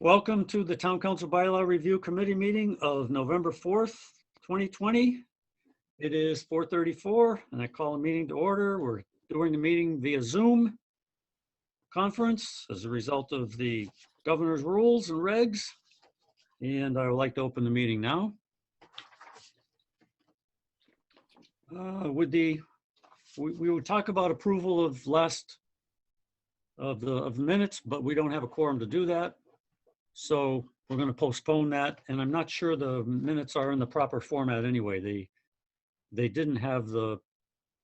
Welcome to the Town Council Bylaw Review Committee meeting of November 4th, 2020. It is 4:34 and I call a meeting to order. We're doing the meeting via Zoom conference as a result of the governor's rules and regs. And I would like to open the meeting now. We would talk about approval of the minutes, but we don't have a quorum to do that. So we're going to postpone that. And I'm not sure the minutes are in the proper format anyway. They didn't have the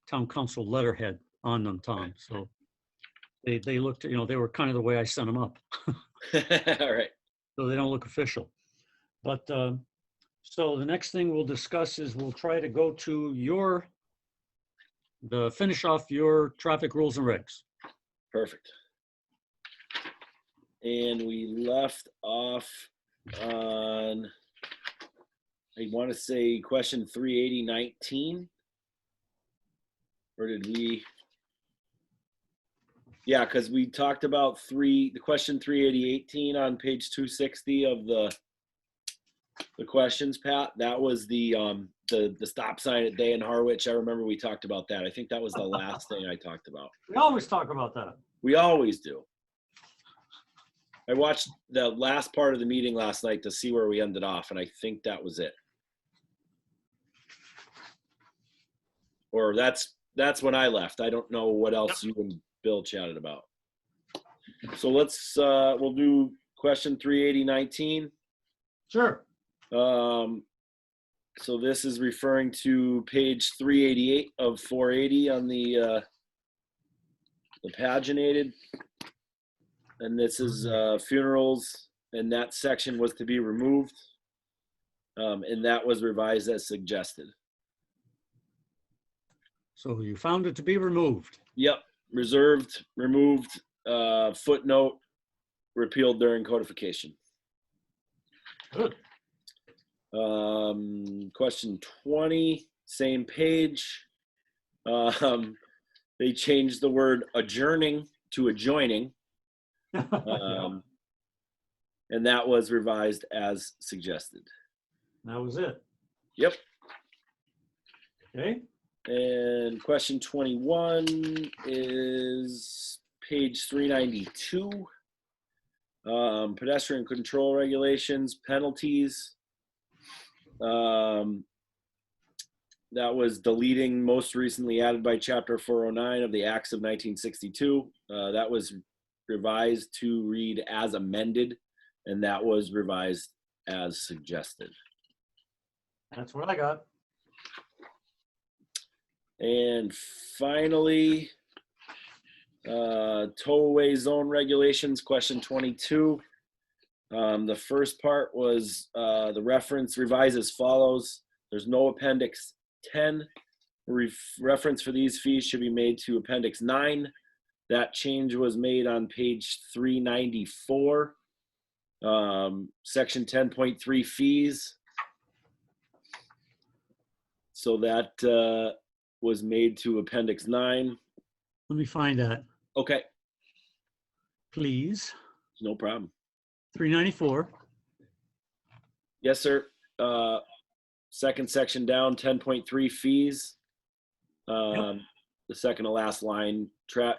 town council letterhead on them, Tom. So they looked, they were kind of the way I sent them up. All right. So they don't look official. But so the next thing we'll discuss is we'll try to go to finish off your traffic rules and regs. Perfect. And we left off on, I want to say question 38019. Or did we? Yeah, because we talked about the question 38018 on page 260 of the questions, Pat. That was the stop sign at Day and Harwich. I remember we talked about that. I think that was the last thing I talked about. We always talk about that. We always do. I watched the last part of the meeting last night to see where we ended off, and I think that was it. Or that's when I left. I don't know what else you and Bill chatted about. So we'll do question 38019. Sure. So this is referring to page 388 of 480 on the paginated. And this is funerals, and that section was to be removed. And that was revised as suggested. So you found it to be removed? Yep, reserved, removed, footnote, repealed during codification. Good. Question 20, same page. They changed the word adjourning to adjoining. And that was revised as suggested. That was it. Yep. Okay. And question 21 is page 392. Pedestrian control regulations, penalties. That was deleting most recently added by chapter 409 of the Acts of 1962. That was revised to read as amended, and that was revised as suggested. That's what I got. And finally, tow-away zone regulations, question 22. The first part was the reference revised as follows. There's no appendix 10. Reference for these fees should be made to appendix 9. That change was made on page 394, section 10.3 fees. So that was made to appendix 9. Let me find that. Okay. Please. No problem. 394. Yes, sir. Second section down, 10.3 fees. Yep. The second to last line,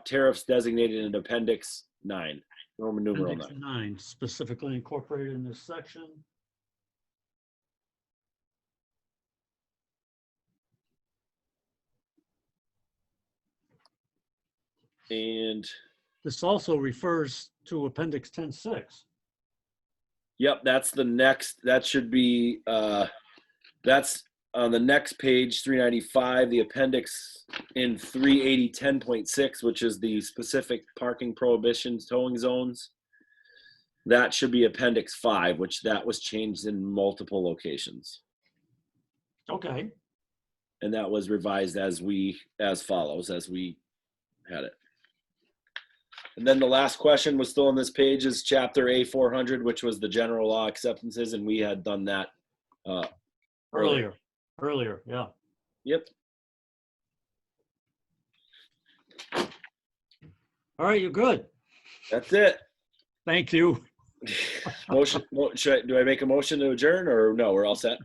tariffs designated in appendix 9, Roman numeral Appendix 9, specifically incorporated in this section. And this also refers to appendix 10.6. yep, that's the next, that should be, that's on the next page, 395, the appendix in 380 10.6, which is the specific parking prohibitions, towing zones. That should be appendix 5, which that was changed in multiple locations. Okay. And that was revised as follows, as we had it. And then the last question was still on this page is chapter A400, which was the general law acceptances, and we had done that Earlier, yeah. Yep. All right, you're good. That's it. Thank you. Do I make a motion to adjourn or no? We're all set.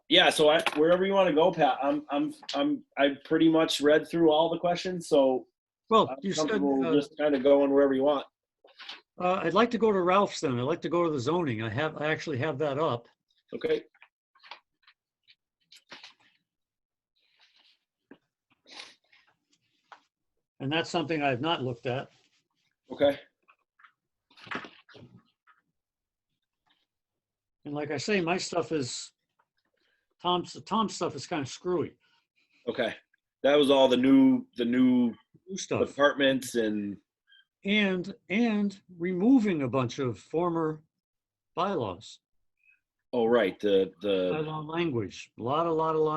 Yeah. So wherever you want to go, Pat. I pretty much read through all the questions, so Well, I'm you said, comfortable just kind of going wherever you want. I'd like to go to Ralph's then. I'd like to go to the zoning. I actually have that up. Okay. And that's something I have not looked at. Okay. And like I say, my stuff is, Tom's stuff is kind of screwy. Okay. That was all the new New stuff. departments and And removing a bunch of former bylaws, oh right, the bylaw language, a lot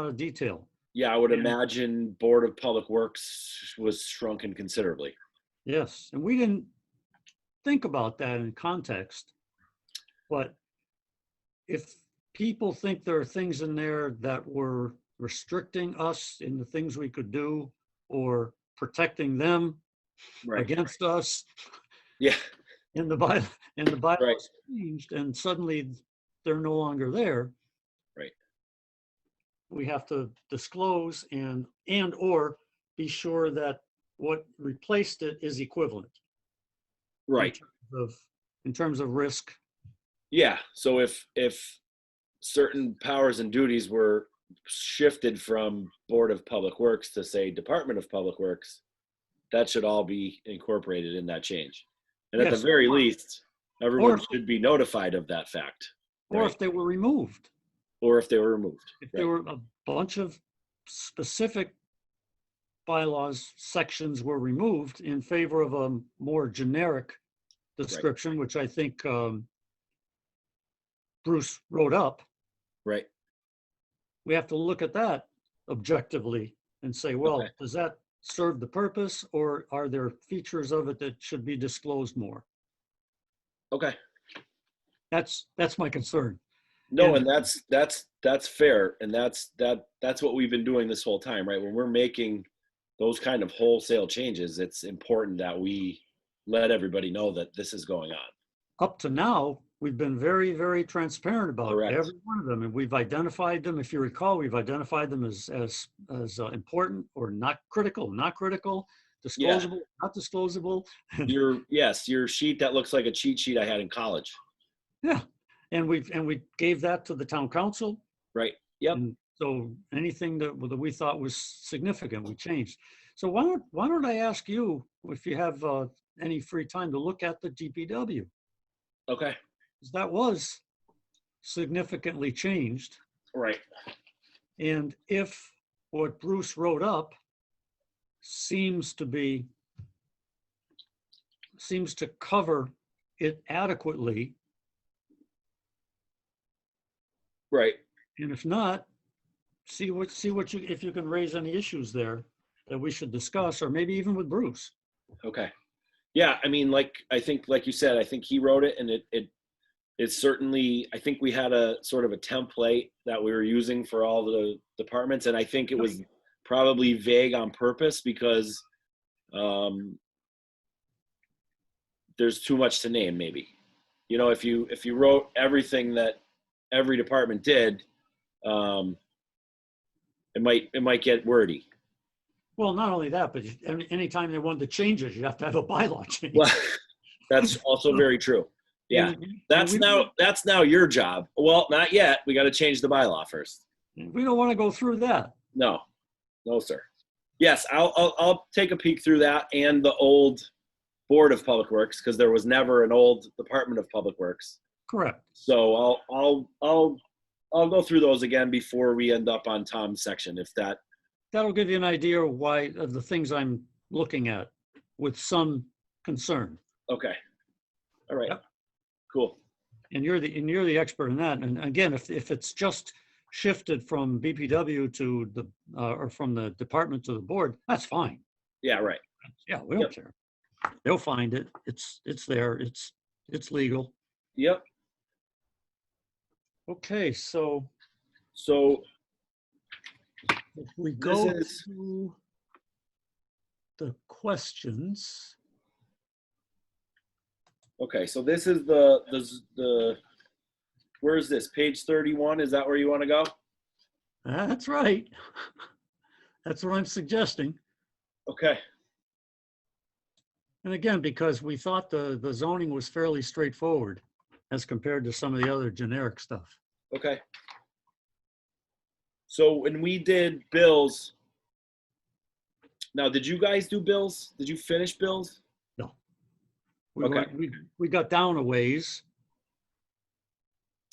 of detail. yeah, I would And- imagine Board of Public Works was shrunken considerably. Yes, and we didn't think about that in context. But if people think there are things in there that were restricting us in the things we could do or protecting them Right. against us, Yeah. in the bylaws Right. changed and suddenly they're no longer there. Right. We have to disclose and or be sure that what replaced it is equivalent Right. in terms of risk. Yeah. So if certain powers and duties were shifted from Board of Public Works to say Department of Public Works, that should all be incorporated in that change. And at Yes. the very least, everyone Or- should be notified of that fact. Or Right. if they were removed, Or if they were removed. if there were a bunch of specific bylaws sections were removed in favor of a more generic description, which I think Bruce wrote up, Right. we have to look at that objectively and say, well, Okay. does that serve the purpose or are there features of it that should be disclosed more? Okay. That's my concern. No, And- and that's fair, and that's what we've been doing this whole time, right? When we're making those kind of wholesale changes, it's important that we let everybody know that this is going on. Up to now, we've been very, very transparent about Correct. every one of them, and we've identified them. If you recall, we've identified them as important or not critical, disclosable, not disclosable. Your sheet that looks like a cheat sheet I had in college. Yeah, and we gave that to the town council. Right. Yep. And so anything that we thought was significant, we changed. So why don't I ask you if you have any free time to look at the DPW? Okay. 'Cause that was significantly changed. Right. And if what Bruce wrote up seems to cover it adequately, Right. and if not, see what you, if you can raise any issues there that we should discuss, or maybe even with Bruce. Okay. Yeah, I mean, I think, like you said, I think he wrote it, and it's certainly, I think we had a sort of a template that we were using for all the departments, and I think it was probably vague on purpose because there's too much to name, maybe. You know, if you wrote everything that every department did, it might get wordy. Well, not only that, but anytime they wanted to change it, you have to have a bylaw change. Well, that's also very true. Yeah, that's now your job. Well, not yet. We got to change the bylaw first. We don't want to go through that. No, sir. Yes, I'll take a peek through that and the old Board of Public Works, because there was never an old Department of Public Works. Correct. So I'll go through those again before we end up on Tom's section, if that. That'll give you an idea of the things I'm looking at with some concern. Okay. All right. Yep. Cool. And you're the expert in that. And again, if it's just shifted from BPW to the or from the department to the board, that's fine. Yeah. Right. Yeah, we don't care. They'll find it. It's there. It's legal. Yep. Okay, so if we go to the questions, Okay, so this is the where is this? Page 31, is that where you want to go? That's right. That's what I'm suggesting. Okay, And again, because we thought the zoning was fairly straightforward as compared to some of the other generic stuff. okay. So when we did bills, now did you guys do bills? Did you finish bills? No. We Okay. weren't, we got down a ways.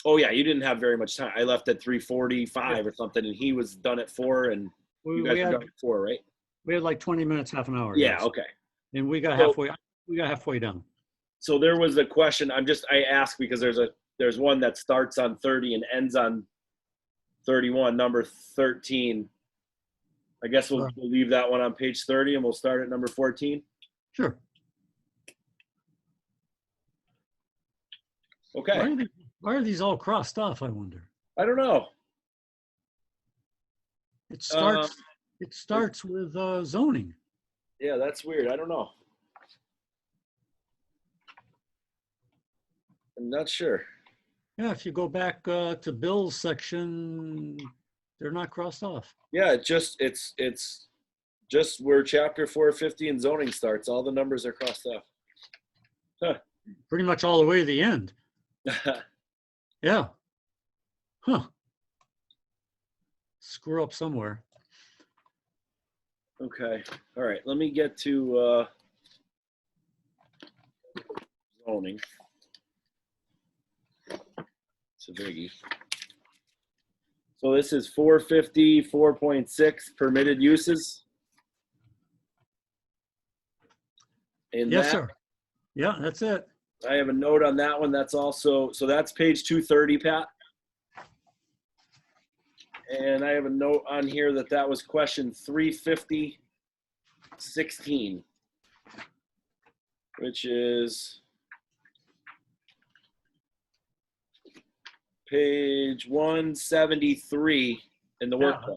Oh yeah, you didn't have very much time. I left at 3:45 or something, and he was done at 4, and We, you guys we were had, done at 4, right? we had like 20 minutes, half an hour. Yeah, yes. okay. And we got So- halfway down. So there was a question. I asked because there's one that starts on 30 and ends on 31, number 13. I guess we'll leave that one on page 30 and we'll start at number 14. Sure. Okay. Why are these all crossed off, I wonder? I don't know. It starts with zoning. Yeah, that's weird. I don't know. I'm not sure. Yeah, if you go back to Bill's section, they're not crossed off. Yeah, it's just where chapter 450 and zoning starts. All the numbers are crossed off. Pretty much all the way to the end. Yeah. Huh. Screw up somewhere. Okay. All right. Let me get to zoning. It's a biggie. So this is 454.6 permitted uses. And Yes, that, sir. Yeah, that's it. I have a note on that one. That's also, so that's page 230, Pat. And I have a note on here that was question 350-16, which is page 173 in the workbook.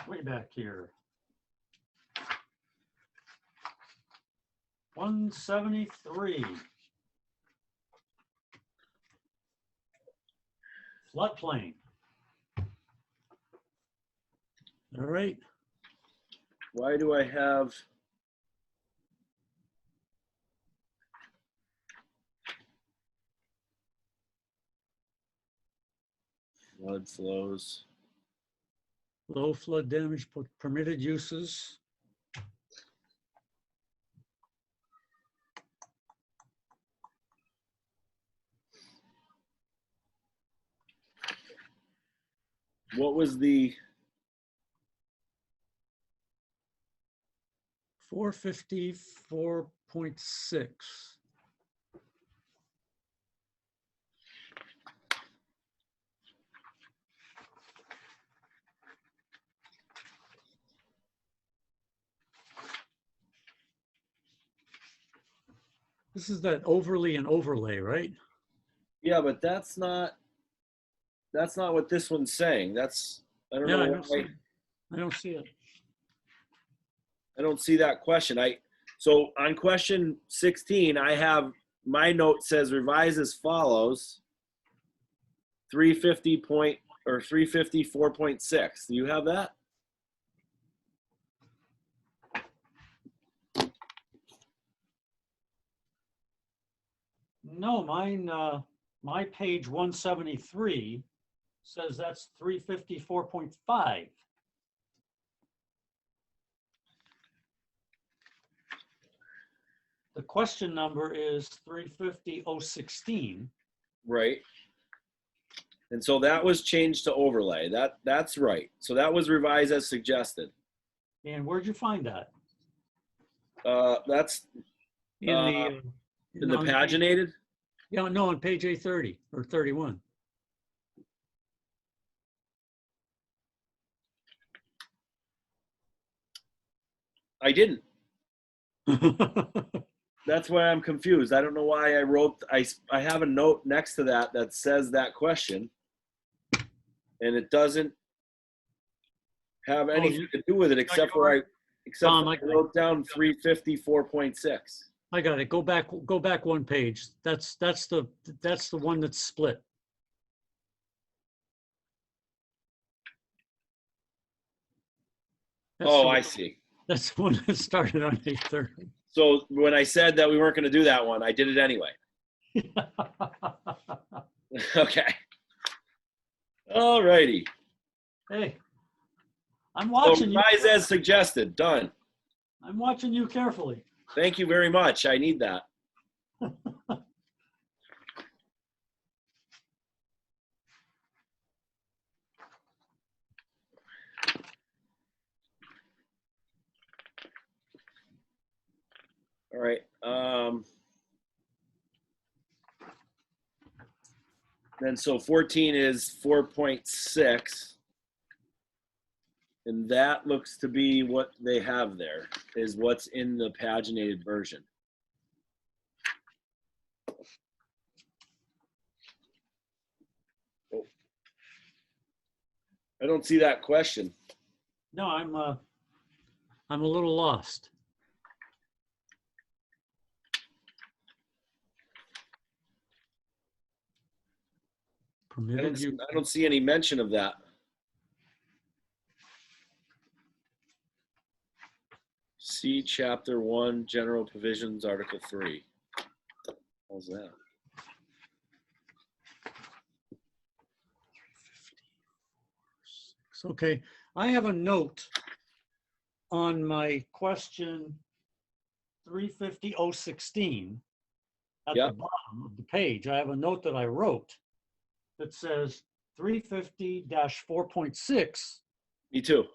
Way back here. 173. Floodplain. All right. Why do I have flood flows? Low flood damage permitted uses. What was the 454.6. This is that overly and overlay, right? Yeah, but that's not what this one's saying. That's, I don't know why. I don't see it. I don't see that question. So on question 16, I have, my note says revise as follows. 354.6. Do you have that? No, mine, my page 173 says that's 354.5. The question number is 350.016. Right. And so that was changed to overlay. That's right. So that was revised as suggested. And where'd you find that? That's In the in the paginated. Yeah, no, on page 830 or 31. I didn't. That's why I'm confused. I don't know why I wrote, I have a note next to that says that question, and it doesn't have anything to do with it except for Except Tom, for I wrote down 354.6. I got it. Go back one page. That's the one that's split. That's Oh, the- I see. That's the one that started on 8:30. So when I said that we weren't going to do that one, I did it anyway. Okay. All righty. Hey, I'm So watching you. revise as suggested. Done. I'm watching you carefully. Thank you very much. I need that. All right. Then so 14 is 4.6. And that looks to be what they have there, is what's in the paginated version. Oh. I don't see that question. No, I'm a little lost. Permitted use. I don't see any mention of that. See Chapter 1, General Provisions, Article 3. How's that? Okay, I have a note on my question 350-016 at the Yep. bottom of the page. I have a note that I wrote that says 350-4.6, Me too.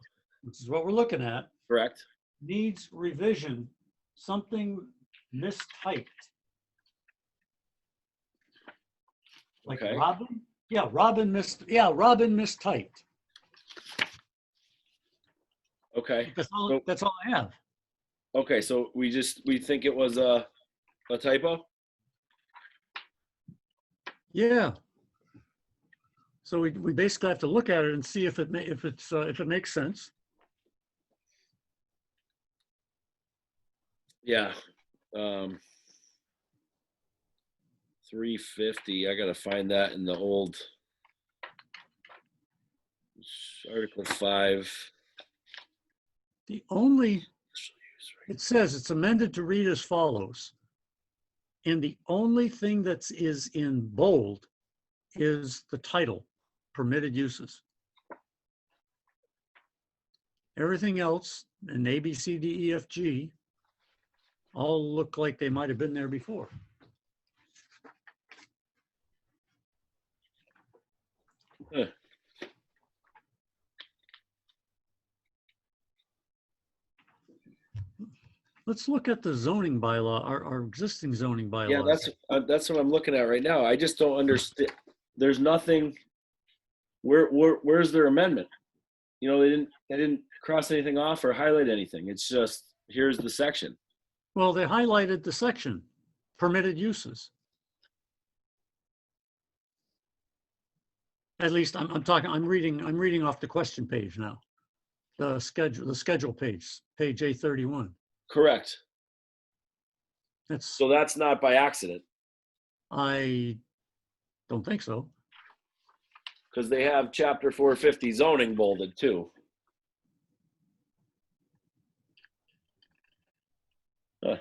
which is what we're looking at, Correct. needs revision, something mistyped. Like Okay. Robin? Yeah, Robin mistyped. Okay. That's all I have. Okay. So we think it was a typo? Yeah. So we basically have to look at it and see if it makes sense. Yeah. 350. I gotta find that in the old Article 5. It says it's amended to read as follows. And the only thing that is in bold is the title, permitted uses. Everything else, in A, B, C, D, E, F, G, all look like they might have been there before. Huh. Let's look at the zoning bylaw, our existing zoning bylaws. Yeah, that's what I'm looking at right now. I just don't understand. There's nothing. Where's their amendment? You know, they didn't cross anything off or highlight anything. It's just here's the section. Well, they highlighted the section, permitted uses. At least I'm reading off the question page now. The schedule page A31. Correct. That's, So that's not by accident, I don't think so. because they have Chapter 450 zoning bolded too. Huh.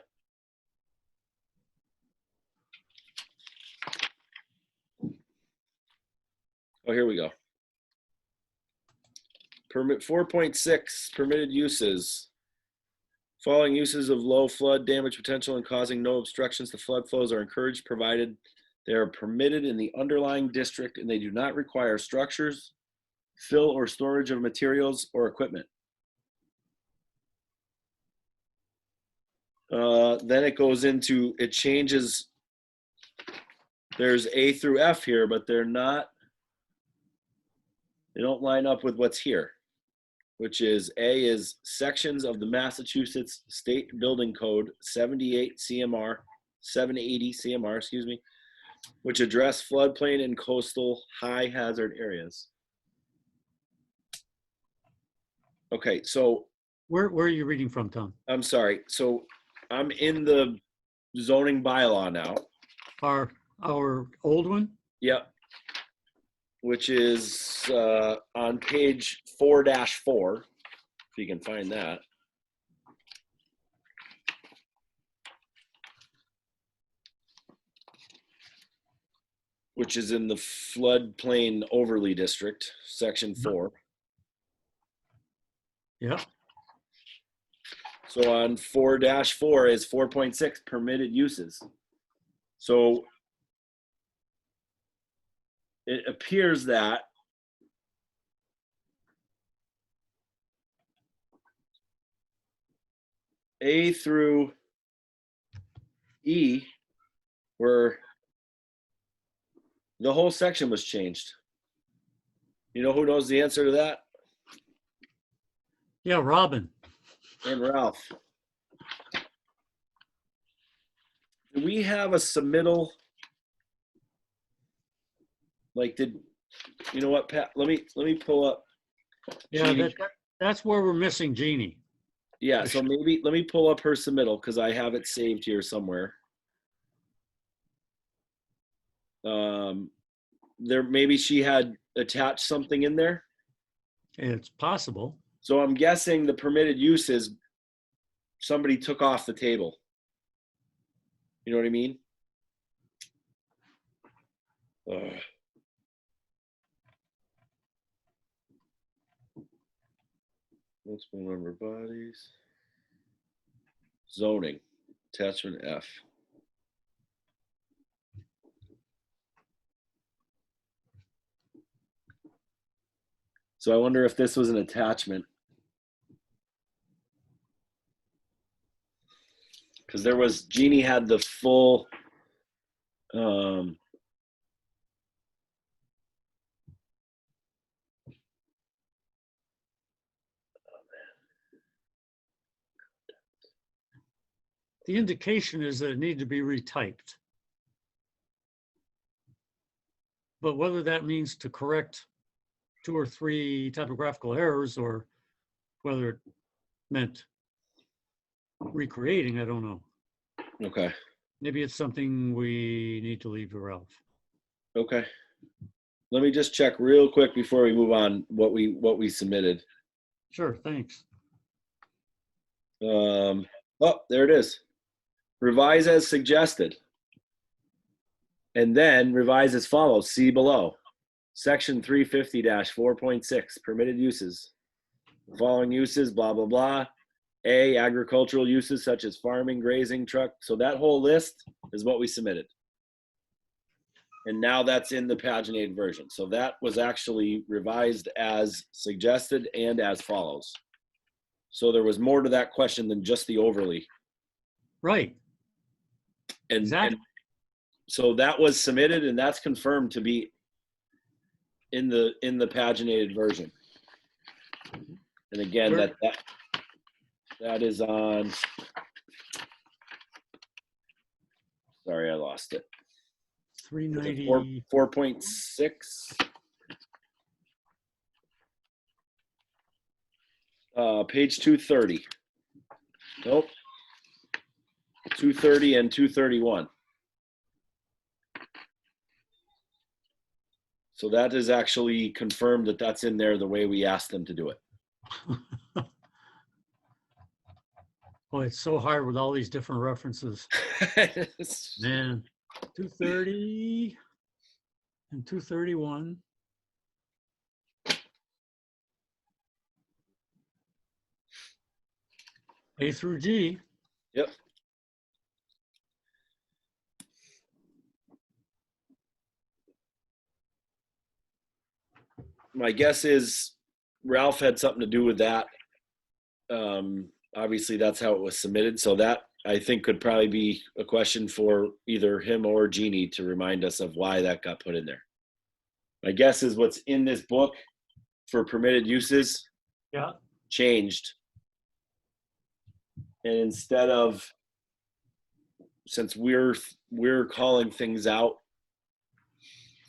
Oh, here we go. Permit 4.6, permitted uses. Following uses of low flood damage potential and causing no obstructions to flood flows are encouraged, provided they are permitted in the underlying district and they do not require structures, fill, or storage of materials or equipment. Then it goes into, it changes. There's A through F here, but they don't line up with what's here, which is A is sections of the Massachusetts State Building Code 78 CMR, 780 CMR, excuse me, which address floodplain and coastal high hazard areas. Okay, so Where are you reading from, Tom? I'm sorry. So I'm in the zoning bylaw now. Our old one? Yep. Which is on page 4-4, if you can find that. Which is in the floodplain overlay district, section 4. Yeah. So on 4-4 is 4.6 permitted uses. So it appears that A through E were, the whole section was changed. You know who knows the answer to that? Yeah, Robin. And Ralph. Do we have a submittal? Like, did you know what, Pat? Let me pull up. Yeah, Jeannie. that's where we're missing Jeannie. Yeah, so maybe let me pull up her submittal because I have it saved here somewhere. There, maybe she had attached something in there. It's possible. So I'm guessing the permitted uses somebody took off the table. You know what I mean? Multiple member bodies. Zoning, attachment F. So I wonder if this was an attachment. Because there was, Jeannie had the full, The indication is that it needed to be retyped. But whether that means to correct 2 or 3 typographical errors or whether it meant recreating, I don't know. okay. Maybe it's something we need to leave to Ralph. Okay. Let me just check real quick before we move on what we submitted. Sure, thanks. Oh, there it is. Revise as suggested. And then revise as follows. See below. Section 350-4.6, permitted uses. The following uses, blah, blah, blah. A, agricultural uses such as farming, grazing, truck. So that whole list is what we submitted. And now that's in the paginated version. So that was actually revised as suggested and as follows. So there was more to that question than just the overlay. Right. And, Exactly. and so that was submitted and that's confirmed to be in the paginated version. And again, that is on, sorry, I lost it. 390. 4.6. Page 230. Nope. 230 and 231. So that is actually confirmed that that's in there the way we asked them to do it. Boy, it's so hard with all these different references. Man, 230 and 231. A through G. Yep. My guess is Ralph had something to do with that. Obviously, that's how it was submitted. So that, I think, could probably be a question for either him or Jeannie to remind us of why that got put in there. My guess is what's in this book for permitted uses changed. And instead of, since we're calling things out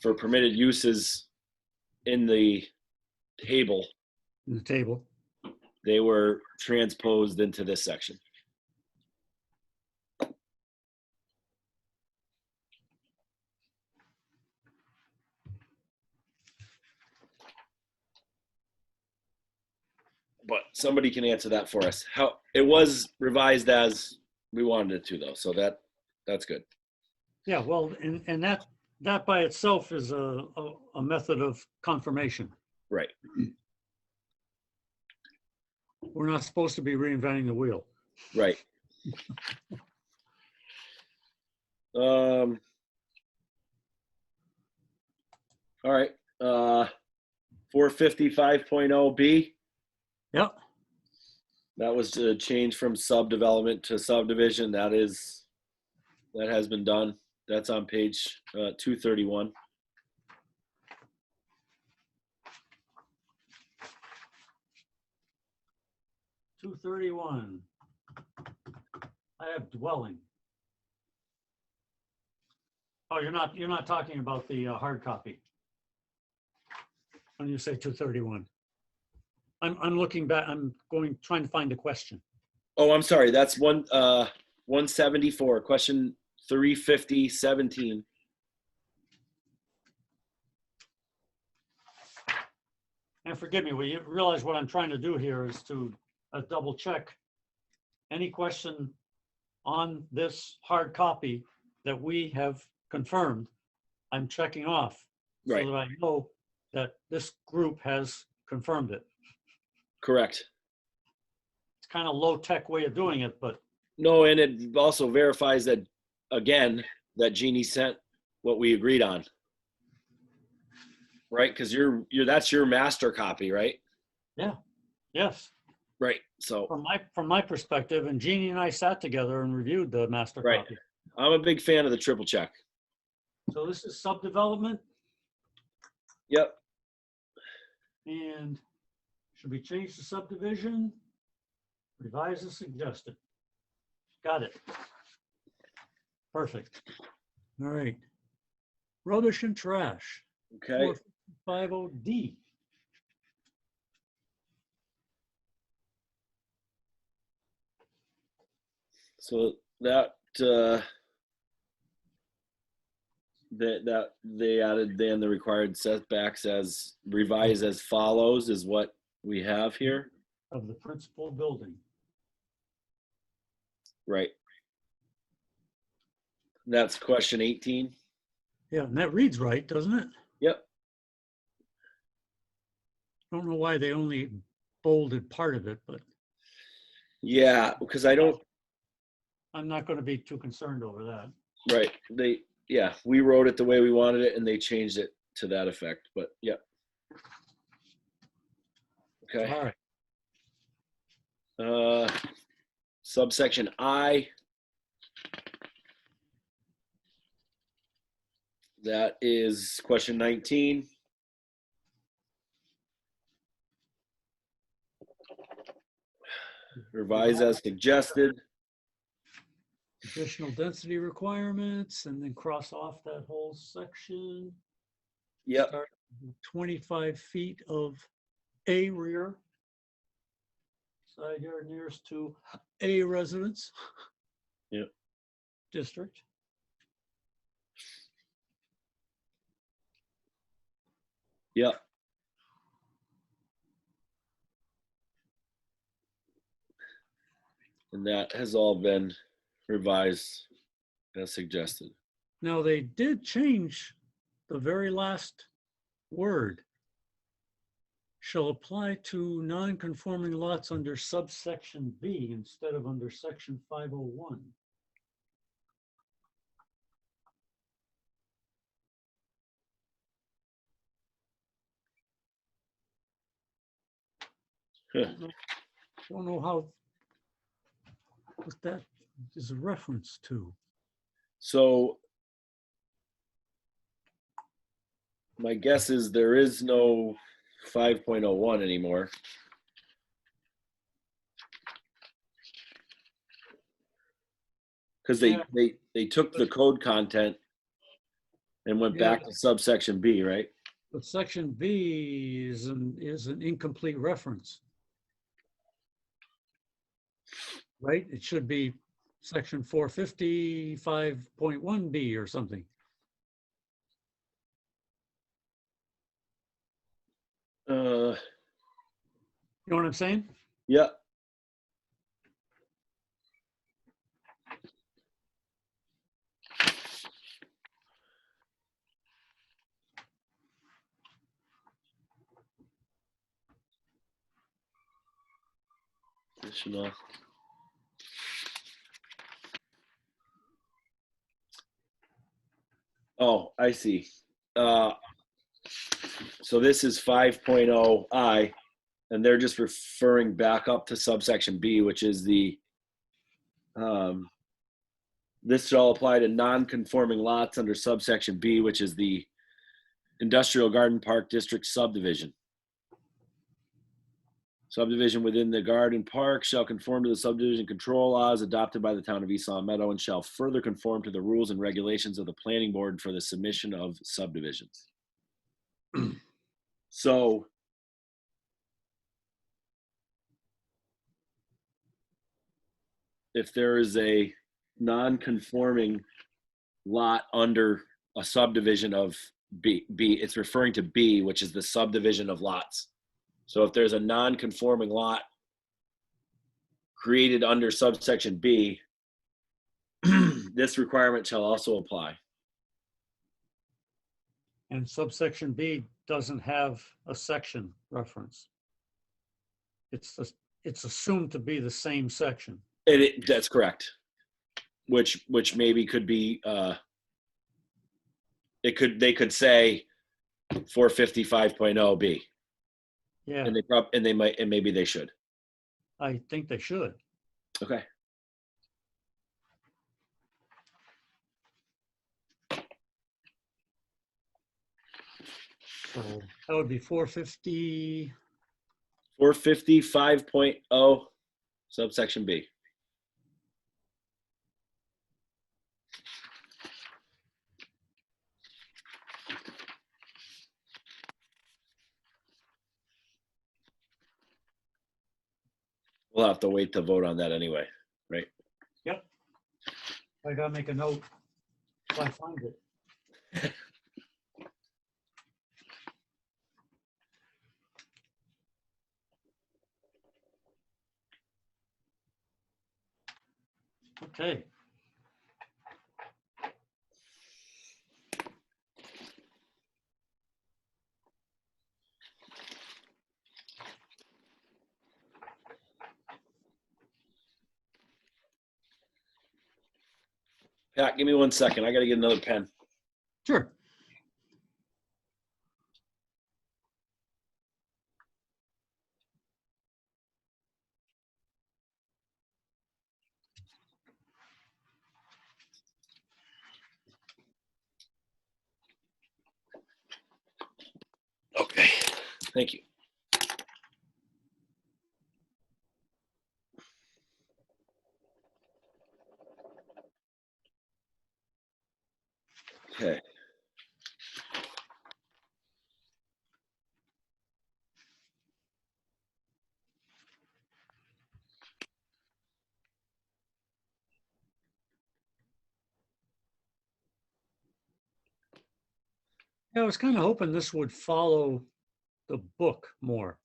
for permitted uses in the table. In the table. they were transposed into this section. But somebody can answer that for us. How it was revised as we wanted it to, though, so that's good. Yeah, well, and that by itself is a method of confirmation. Right. We're not supposed to be reinventing the wheel. Right. All right. 455.0B. Yep. That was a change from subdevelopment to subdivision. That has been done. That's on page 231. $231. I have dwelling. Oh, you're not talking about the hard copy when you say 231. I'm looking back. I'm trying to find a question. Oh, I'm sorry. That's 174. Question 350-17. And forgive me, you realize what I'm trying to do here is to double check any question on this hard copy that we have confirmed. I'm checking off so Right. that I know that this group has confirmed it. Correct. It's kind of low tech way of doing it, but No, and it also verifies that, again, that Jeannie sent what we agreed on. Right? Because that's your master copy, right? yeah, yes. Right. So From my perspective, and Jeannie and I sat together and reviewed the master right. copy. I'm a big fan of the triple check. So this is subdevelopment, Yep. and should we change to subdivision? Revise as suggested. Got it. Perfect. All right. Rubbish and trash. Okay. 450D. So that they added then the required setbacks as revised as follows is what we have here. Of the principal building. Right. That's question 18. Yeah, and that reads right, doesn't it? Yep. I don't know why they only bolded part of it, but Yeah, because I'm not going to be too concerned over that. right. We wrote it the way we wanted it and they changed it to that effect, but yeah. Okay. All right. Subsection I. That is question 19. Revise as suggested. Additional density requirements, and then cross off that whole section. Yep. Start with 25 feet of a rear side yard nearest to a residence. Yep. District. Yep. And that has all been revised as suggested. Now, they did change the very last word. Shall apply to non-conforming lots under subsection B instead of under section 501. Huh. Don't know how, what that is a reference to. So my guess is there is no 5.01 anymore. Because they took the code content and went back to subsection B, right? But section B is an incomplete reference. right? It should be section 455.1B or something. Uh, You know what I'm saying? yeah. Additional. Oh, I see. So this is 5.0I, and they're just referring back up to subsection B, which is the, this shall apply to non-conforming lots under subsection B, which is the Industrial Garden Park District subdivision. Subdivision within the garden park shall conform to the subdivision control laws adopted by the town of East Long Meadow and shall further conform to the rules and regulations of the planning board for the submission of subdivisions. So if there is a non-conforming lot under a subdivision of B, it's referring to B, which is the subdivision of lots. So if there's a non-conforming lot created under subsection B, this requirement shall also apply. And subsection B doesn't have a section reference. It's assumed to be the same section. That's correct. Which maybe could be, they could say 455.0B. Yeah, And maybe they should. I think they should. Okay. So that would be 450. 455.0 subsection B. We'll have to wait to vote on that anyway, right? Yep. I gotta make a note if I find it. Okay. Pat, give me 1 second. I got to get another pen. Sure. Okay. Thank you. Okay. Yeah, I was kind of hoping this would follow the book more.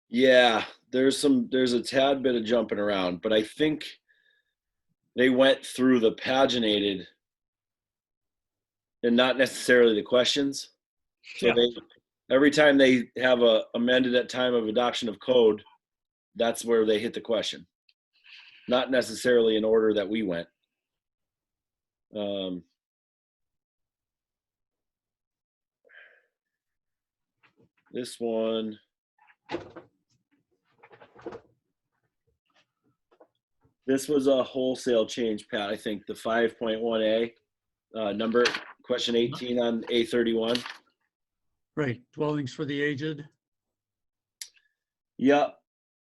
Yeah, there's a tad bit of jumping around, but I think they went through the paginated and not necessarily the questions. So Yeah. every time they have a amended at time of adoption of code, that's where they hit the question. Not necessarily in order that we went. This one. This was a wholesale change, Pat. I think the 5.1A number, question 18 on A31. Right. Dwellings for the aged. Yep.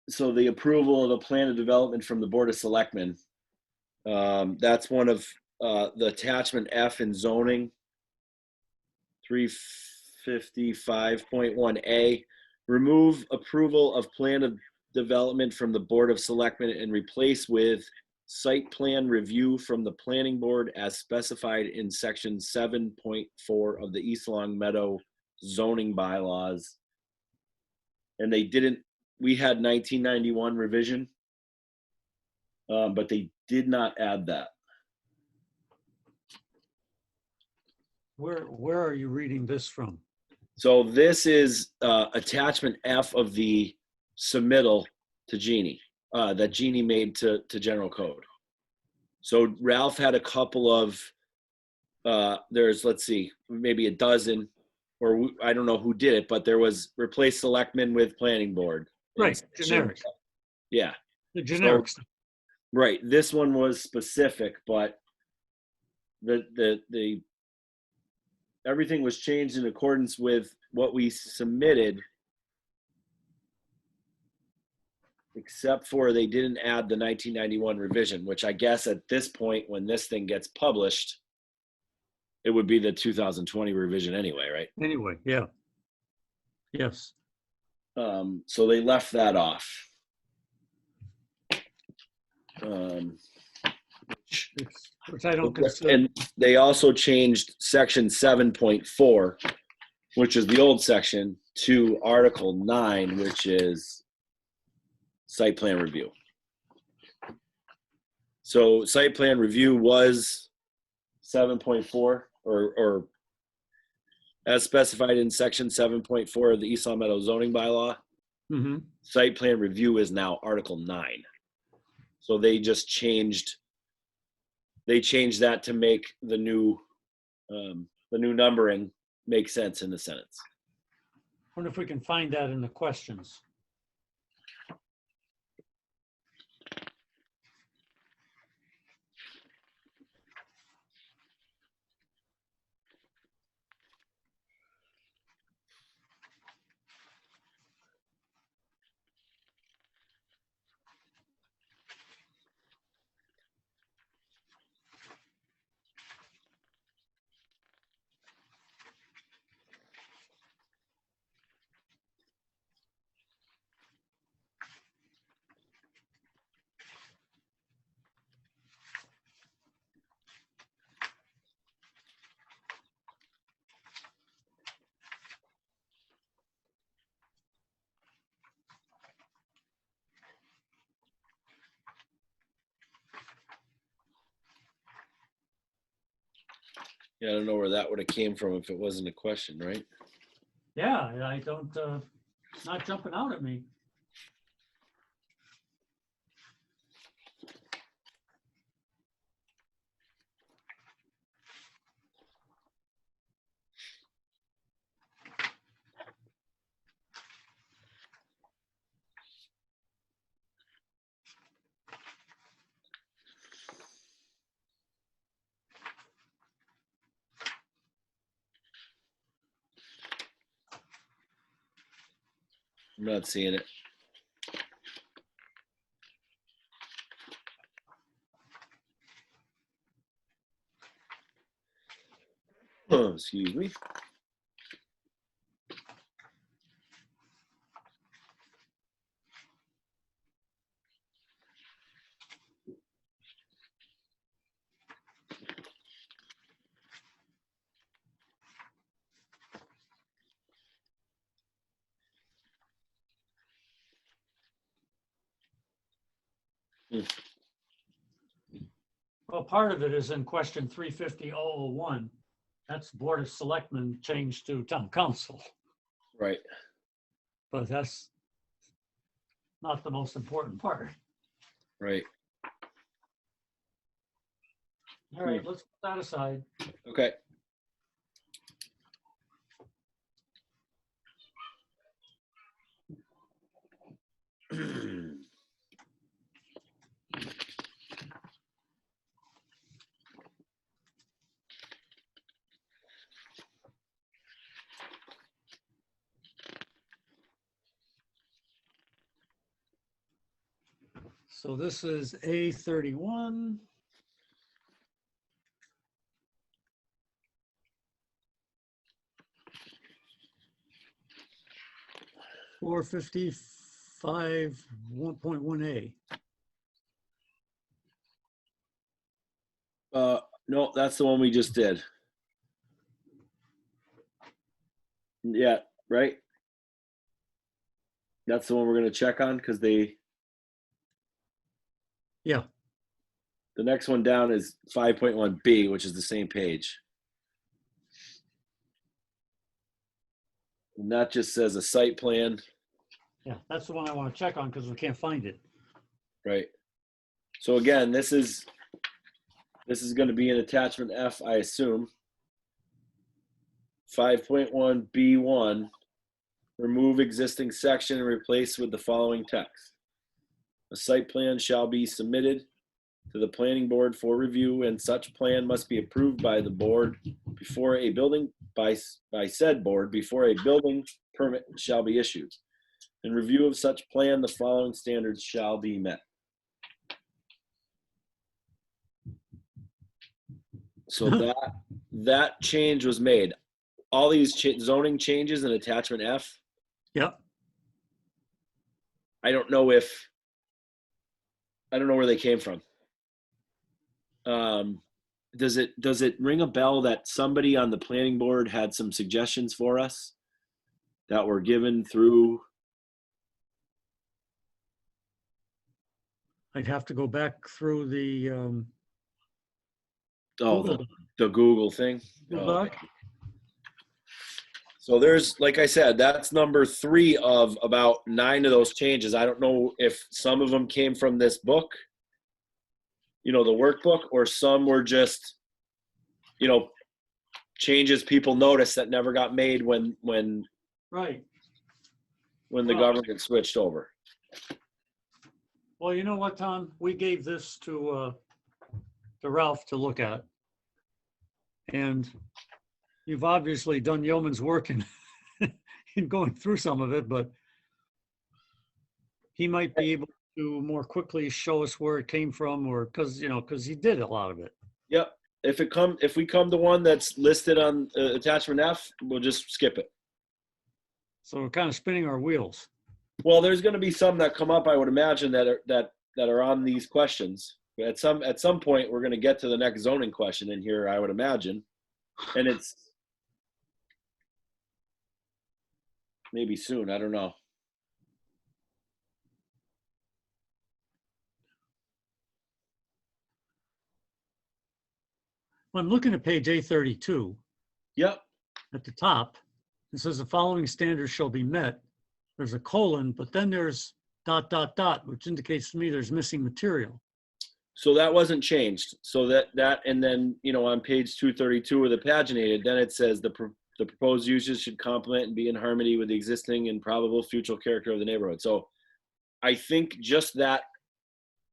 So the approval of the plan of development from the Board of Selectmen. That's one of the attachment F in zoning. 355.1A. Remove approval of plan of development from the Board of Selectmen and replace with site plan review from the planning board as specified in section 7.4 of the East Long Meadow zoning bylaws. And they didn't, we had 1991 revision, but they did not add that. Where are you reading this from? So this is attachment F of the submittal to Jeannie, that Jeannie made to general code. So Ralph had a couple of, there's, let's see, maybe a dozen, or I don't know who did it, but there was replace selectmen with planning board. Right, generic. Yeah. The generic stuff. Right. This one was specific, but the everything was changed in accordance with what we submitted, except for they didn't add the 1991 revision, which I guess at this point, when this thing gets published, it would be the 2020 revision anyway, right? Anyway, yeah. Yes. So they left that off. Which I don't consider. And they also changed section 7.4, which is the old section, to Article 9, which is site plan review. So site plan review was 7.4 or as specified in section 7.4 of the East Long Meadow zoning bylaw. Mm-hmm. Site plan review is now Article 9. So they just changed that to make the new numbering make sense in the sentence. Wonder if we can find that in the questions. Yeah, I don't know where that would have came from if it wasn't a question, right? Yeah, I don't, it's not jumping out at me. I'm not seeing it. Oh, excuse me. Well, part of it is in question 350-001. That's Board of Selectmen changed to Town Council, Right. but that's not the most important part. Right. All right, let's put that aside. Okay. So this is A31. $450 1.1A. No, that's the one we just did. Yeah, right. That's the one we're gonna check on because the Yeah, next one down is 5.1B, which is the same page. And that just says a site plan, yeah, that's the one I want to check on because we can't find it. right? So again, this is going to be an attachment F, I assume. 5.1B1, remove existing section and replace with the following text. A site plan shall be submitted to the planning board for review, and such plan must be approved by the board before a building, by said board, before a building permit shall be issued. In review of such plan, the following standards shall be met. So that change was made. All these zoning changes in attachment F, Yep. I don't know where they came from. Does it ring a bell that somebody on the planning board had some suggestions for us that were given through? I'd have to go back through the Oh, Google the Google thing. Doc. So there's, like I said, that's number 3 of about 9 of those changes. I don't know if some of them came from this book, the workbook, or some were just, changes people noticed that never got made when Right. the government switched over. Well, you know what, Tom? We gave this to Ralph to look at. And you've obviously done yeoman's work in, in going through some of it, but he might be able to more quickly show us where it came from, or because he did a lot of it. Yep. If we come to one that's listed on attachment F, we'll just skip it. So we're kind of spinning our wheels. Well, there's going to be some that come up, I would imagine, that are on these questions. At some point, we're going to get to the next zoning question in here, I would imagine, and it's maybe soon. I don't know. Well, I'm looking at page A32. Yep. At the top, it says the following standards shall be met. There's a colon, but then there's ... which indicates to me there's missing material. So that wasn't changed. So that and then, on page 232 of the paginated, then it says the proposed uses should complement and be in harmony with the existing and probable future character of the neighborhood. So I think just that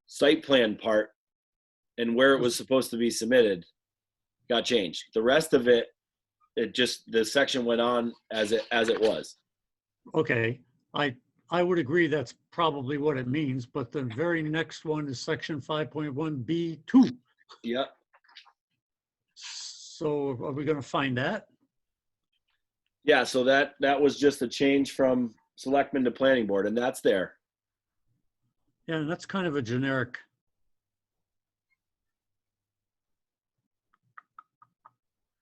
site plan part and where it was supposed to be submitted got changed. The rest of it, the section went on as it was. Okay, I would agree that's probably what it means, but the very next one is section 5.1B2. Yep. So are we going to find that? Yeah, so that was just a change from selectmen to planning board, and that's there. Yeah, and that's kind of a generic.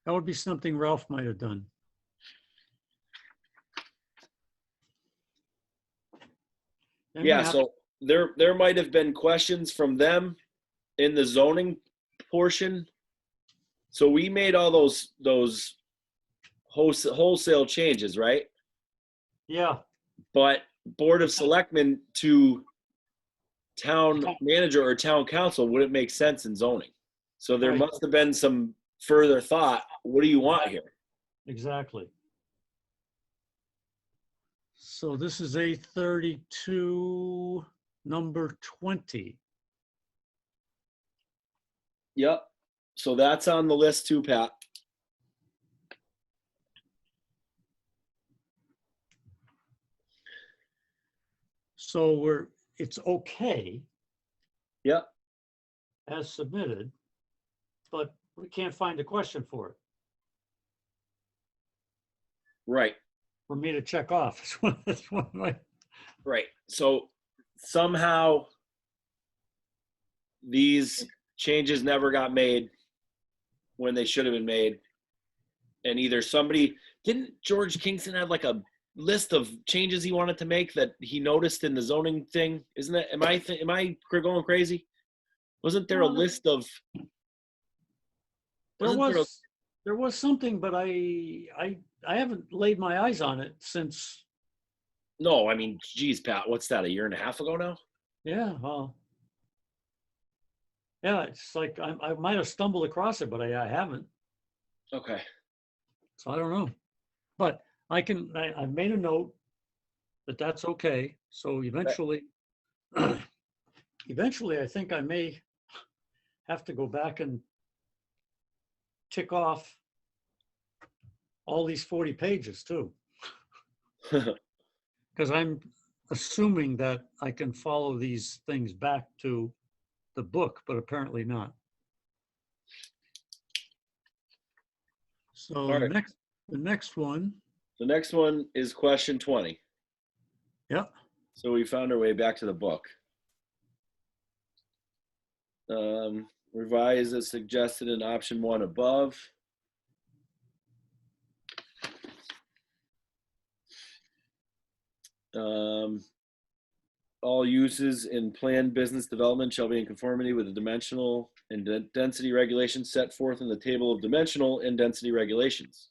That would be something Ralph might have done. Yeah, so there might have been questions from them in the zoning portion. So we made all those wholesale changes, right? Yeah. But Board of Selectmen to town manager or town council wouldn't make sense in zoning. So there must have been some further thought. What do you want here? Exactly. So this is A32, number 20. Yep. So that's on the list too, Pat. So it's okay. Yep. As submitted, but we can't find a question for it. Right. For me to check off. That's one of my Right. So somehow these changes never got made when they should have been made. And either somebody, didn't George Kingston have like a list of changes he wanted to make that he noticed in the zoning thing? Isn't that, am I going crazy? Wasn't there a list of, There wasn't there a, was something, but I haven't laid my eyes on it since. no, I mean, geez, Pat, what's that, a year and a half ago now? Yeah, well, yeah, it's like I might have stumbled across it, but I haven't. Okay. So I don't know. But I've made a note that that's okay. So eventually, eventually, I think I may have to go back and tick off all these 40 pages too, because I'm assuming that I can follow these things back to the book, but apparently not. So All right. the next one, The next one is question 20. yeah, So we found our way back to the book. Revise as suggested in option 1 above. All uses in planned business development shall be in conformity with the dimensional and density regulations set forth in the table of dimensional and density regulations.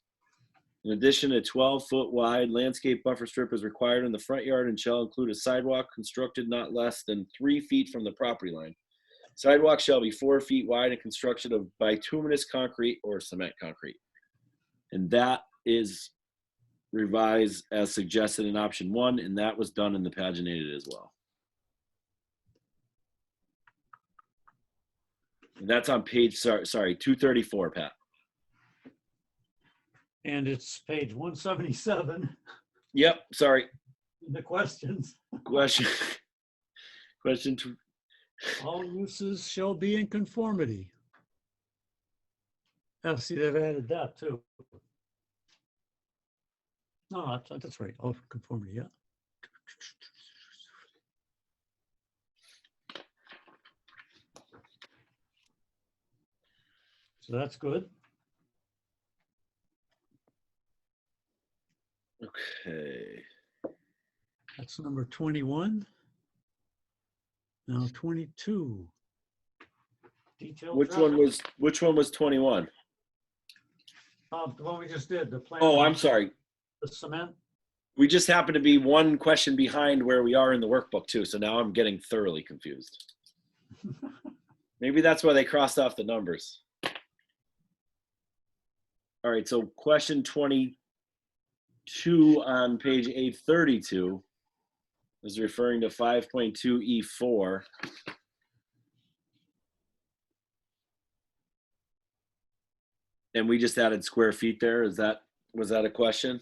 In addition, a 12-foot wide landscape buffer strip is required in the front yard and shall include a sidewalk constructed not less than 3 feet from the property line. Sidewalk shall be 4 feet wide and constructed of bituminous concrete or cement concrete. And that is revised as suggested in option 1, and that was done in the paginated as well. And that's on page, sorry, 234, Pat. and it's page 177. Yep, sorry. The questions. Question All uses shall be in conformity. Oh, see, they've added that too. No, that's right. Oh, conformity, yeah. So that's good. Okay. That's number 21. Now 22. Detailed Which one was 21? the one we just did, the plan. Oh, I'm sorry. The cement. We just happen to be one question behind where we are in the workbook too. So now I'm getting thoroughly confused. Maybe that's why they crossed off the numbers. All right, so question 22 on page 832 is referring to 5.2E4. And we just added square feet there. Was that a question?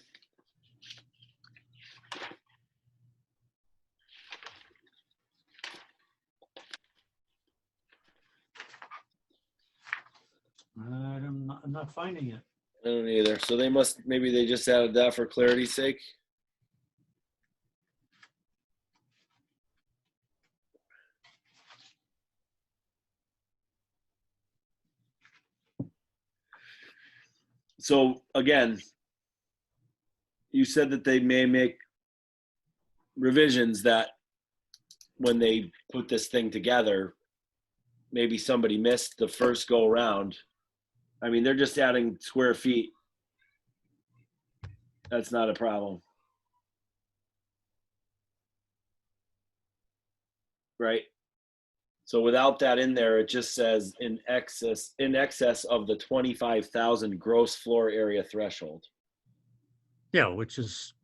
I'm not finding it. I don't either. So maybe they just added that for clarity's sake. So again, you said that they may make revisions that when they put this thing together, maybe somebody missed the first go around. I mean, they're just adding square feet. That's not a problem. Right? So without that in there, it just says in excess of the 25,000 gross floor area threshold. Yeah, which is,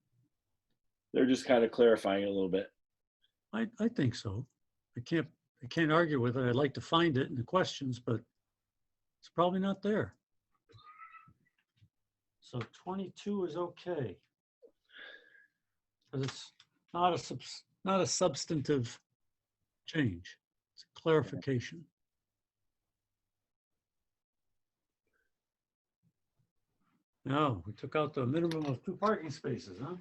They're just kind of clarifying it a little bit. I think so. I can't argue with it. I'd like to find it in the questions, but it's probably not there. So 22 is okay. Because it's not a substantive change. It's a clarification. No, we took out the minimum of 2 parking spaces, huh?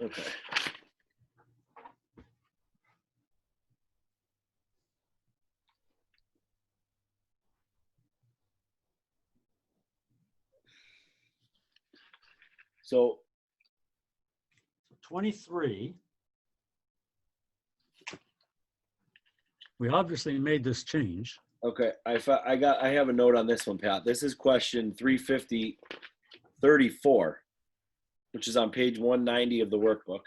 Okay. So 23. We obviously made this change. okay, I have a note on this one, Pat. This is question 350-34, which is on page 190 of the workbook.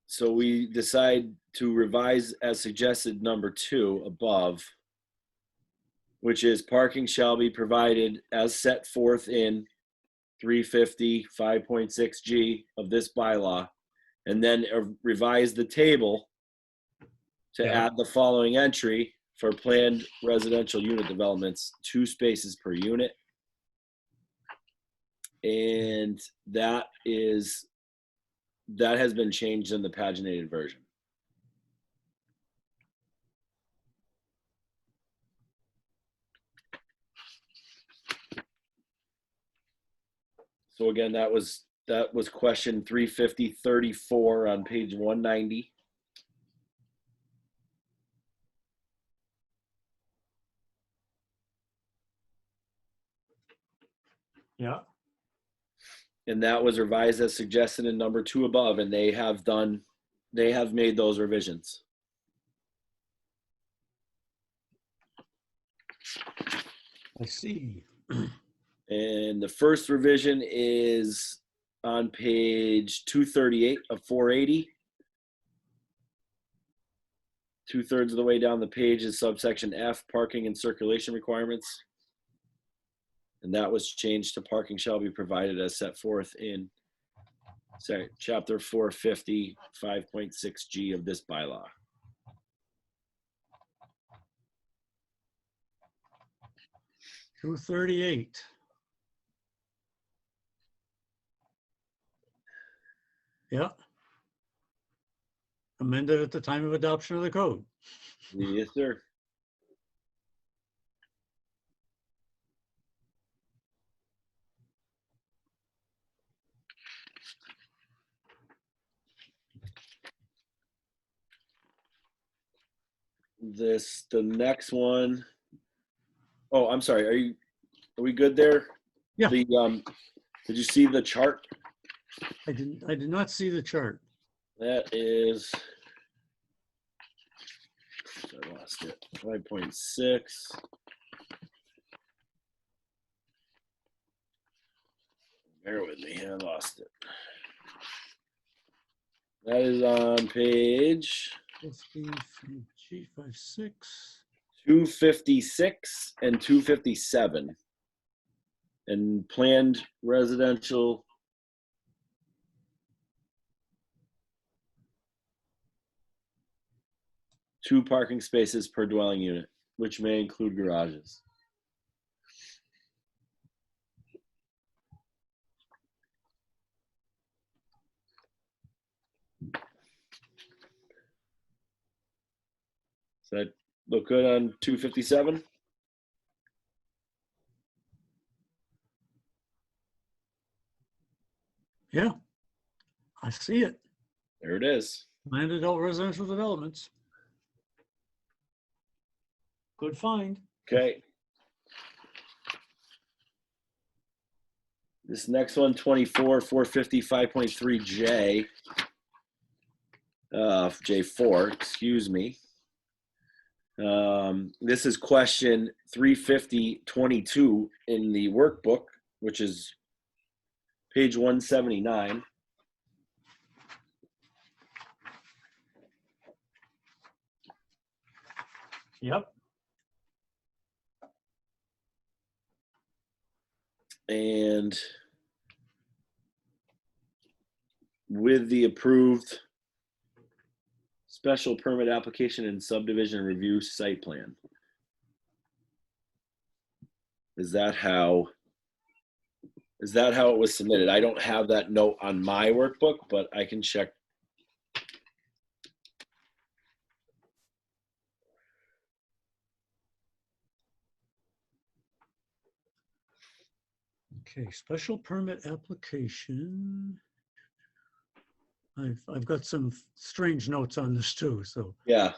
So we decide to revise as suggested number 2 above, which is parking shall be provided as set forth in 350 5.6G of this bylaw, and then revise the table to Yeah. add the following entry for planned residential unit developments, 2 spaces per unit. And that has been changed in the paginated version. So again, that was question 350-34 on page 190. Yeah. And that was revised as suggested in number 2 above, and they have made those revisions. I see. And the first revision is on page 238 of 480. 2/3 of the way down the page is subsection F, parking and circulation requirements. And that was changed to parking shall be provided as set forth in chapter 450, 5.6G of this bylaw. $238. Yeah. Amended at the time of adoption of the code. Yes, sir. The next one. Oh, I'm sorry. Are we good there? Yeah. Did you see the chart? I did not see the chart. That is, I lost it, 5.6. Bear with me, I lost it. That is on page 56. 256 and 257. And planned residential. Two parking spaces per dwelling unit, which may include garages. Does that look good on 257? Yeah, I see it. There it is. Planned adult residential developments. Good find. Okay. This next one, 24, 450, 5.3J. J4, excuse me. This is question 350-22 in the workbook, which is page 179. Yep. And with the approved special permit application and subdivision review site plan. Is that how it was submitted? I don't have that note on my workbook, but I can check. Okay, special permit application. I've got some strange notes on this too, so. Yeah.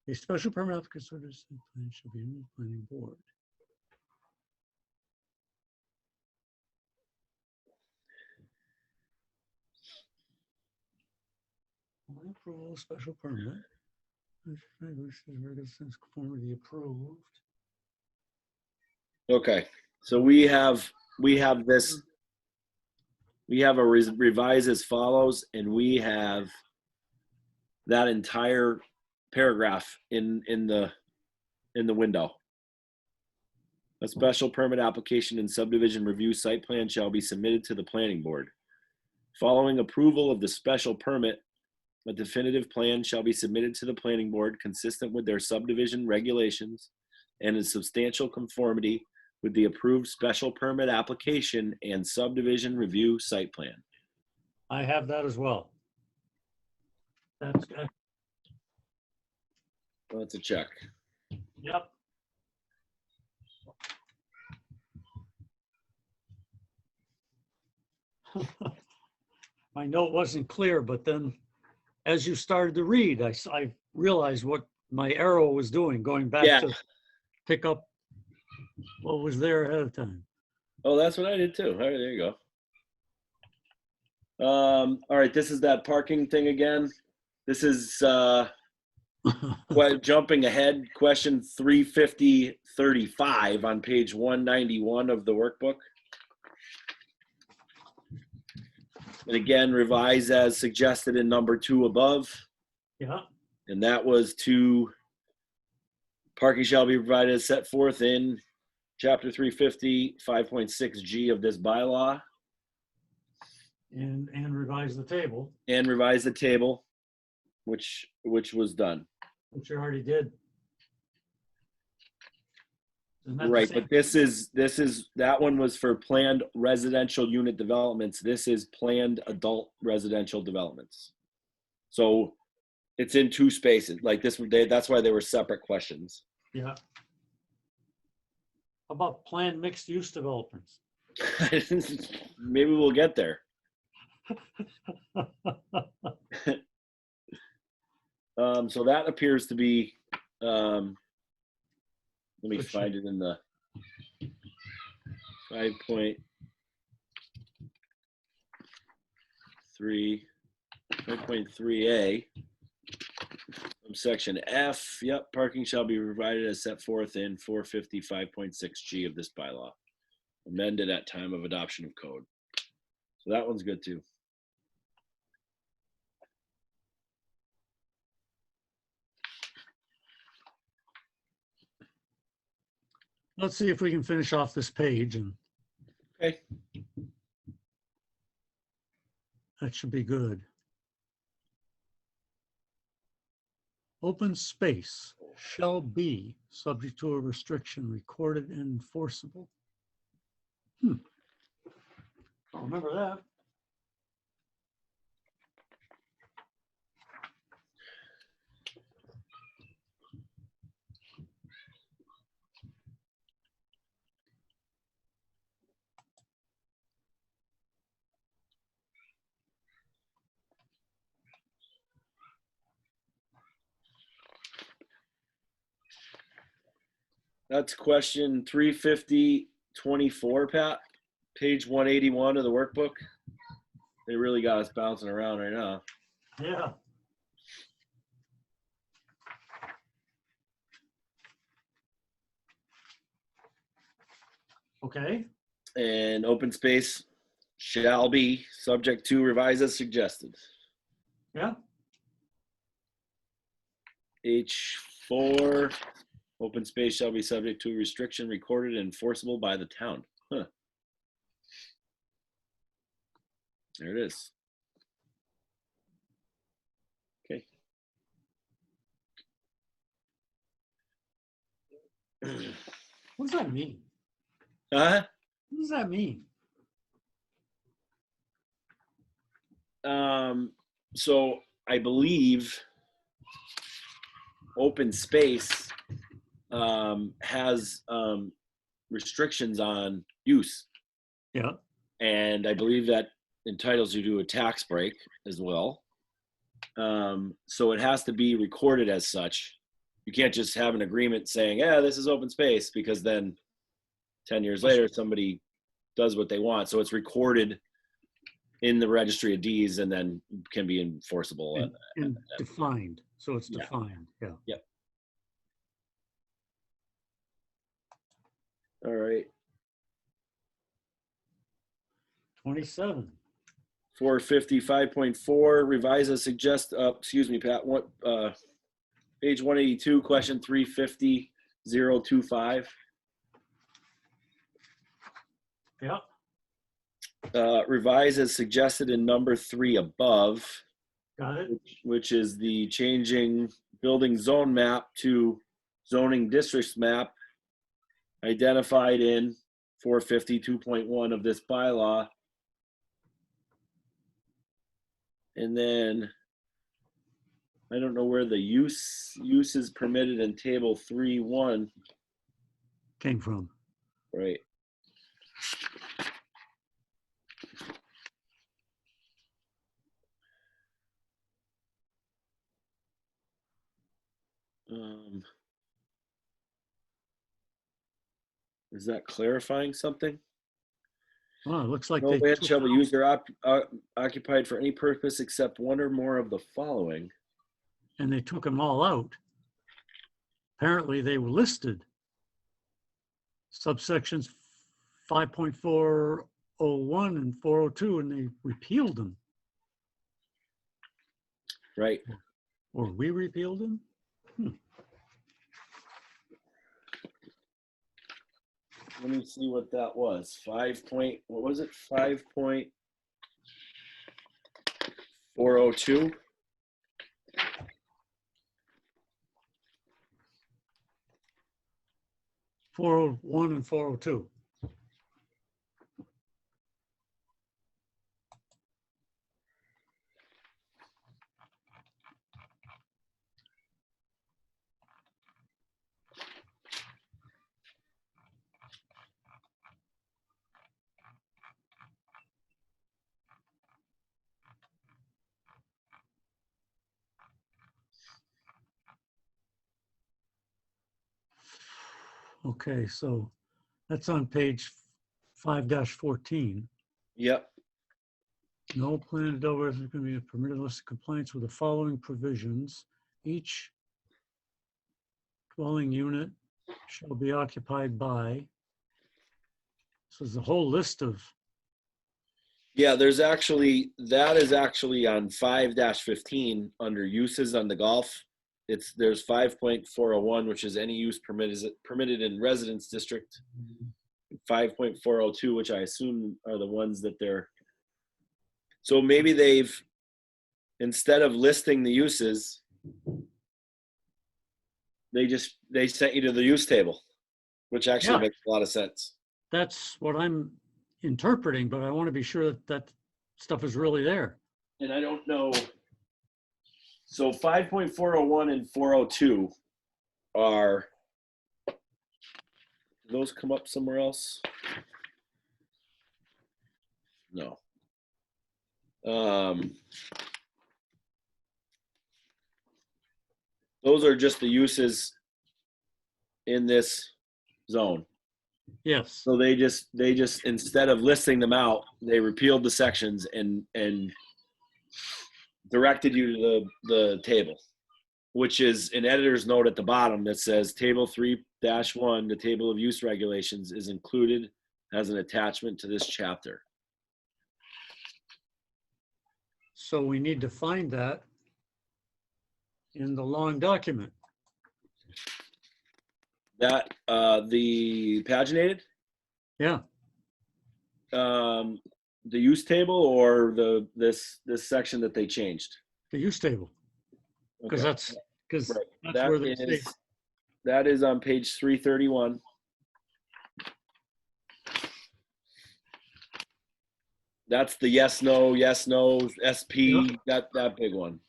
A special permit application plan shall be in the planning board. On approval, special permit. Conformity approved. Okay. So we have this. We have a revise as follows, and we have that entire paragraph in the window. A special permit application and subdivision review site plan shall be submitted to the planning board. Following approval of the special permit, a definitive plan shall be submitted to the planning board consistent with their subdivision regulations and in substantial conformity with the approved special permit application and subdivision review site plan. I have that as well. That's good. That's a check. Yep. My note wasn't clear, but then as you started to read, I realized what my arrow was doing, going back Yeah. to pick up what was there ahead of time. Oh, that's what I did too. All right, there you go. All right, this is that parking thing again. This is jumping ahead, question 350-35 on page 191 of the workbook. And again, revise as suggested in number 2 above. Yeah. And that was to parking shall be provided as set forth in chapter 350, 5.6G of this bylaw. And revise the table, And revise the table, which was done. which you already did. Isn't that the Right, same? but this is that one was for planned residential unit developments. This is planned adult residential developments. So it's in 2 spaces. Like this, that's why they were separate questions. Yeah. How about planned mixed use developments? Maybe we'll get there. So that appears to be. Let me find it in the 5.3A. Section F. Yep, parking shall be provided as set forth in 455.6G of this bylaw, amended at time of adoption of code. So that one's good too. Let's see if we can finish off this page, and Okay. that should be good. Open space shall be subject to a restriction recorded and enforceable. Don't remember that. That's question 350-24, Pat. Page 181 of the workbook. They really got us bouncing around right now. Yeah. Okay. And open space shall be subject to revise as suggested. Yeah. H4, open space shall be subject to restriction recorded and enforceable by the town. Huh. There it is. Okay. What does that mean? Huh? What does that mean? So I believe open space has restrictions on use. Yeah. And I believe that entitles you to a tax break as well. So it has to be recorded as such. You can't just have an agreement saying, yeah, this is open space, because then 10 years later, somebody does what they want. So it's recorded in the registry of deeds and then can be enforceable. And defined. So it's Yeah. defined. Yeah. Yep. All right. 27. 455.4 revise as suggest. Excuse me, Pat. What? Page 182, question 350.025. Yeah. Revise as suggested in number 3 above, Got it. which is the changing building zone map to zoning districts map identified in 452.1 of this bylaw. And then I don't know where the use is permitted in table 3.1. Came from. Right. Is that clarifying something? Well, it looks like No they land took shall be used or occupied for any purpose except one or more of the following. and they took them all out. Apparently they were listed. Subsections 5.401 and 402, and they repealed them. Right. Or we repealed them? Let me see what that was. What was it? 5.402. 401 and 402. Okay, so that's on page 5-14. Yep. No plan developers is going to be a permitted list of compliance with the following provisions. Each dwelling unit shall be occupied by. So there's a whole list of. Yeah, that is actually on 5-15 under uses on the golf. There's 5.401, which is any use permitted in residence district. 5.402, which I assume are the ones that they're. So maybe they've, instead of listing the uses, they sent you to the use table, which actually makes a lot of sense. That's what I'm interpreting, but I want to be sure that that stuff is really there. And I don't know. So 5.401 and 402 are, do those come up somewhere else? No. Those are just the uses in this zone. Yes. So they just instead of listing them out, they repealed the sections and directed you to the table, which is an editor's note at the bottom that says table 3-1, the table of use regulations, is included as an attachment to this chapter. So we need to find that in the long document. That the paginated, Yeah. the use table, or this section that they changed. The use table. Because Okay. that's Right. that's where they say. That is on page 331. That's the yes, no, SP, Yep. that big one.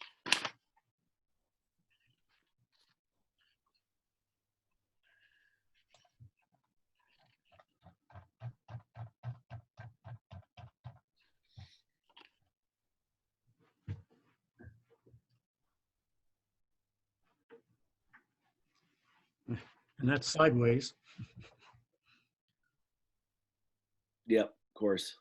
And that's sideways. Yep, of course.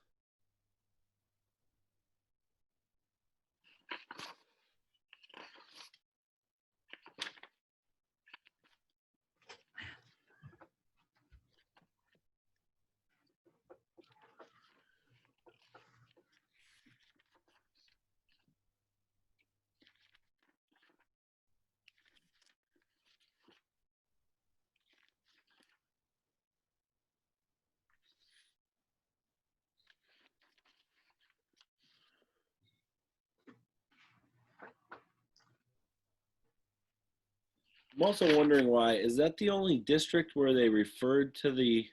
I'm also wondering why, is that the only district where they refer to the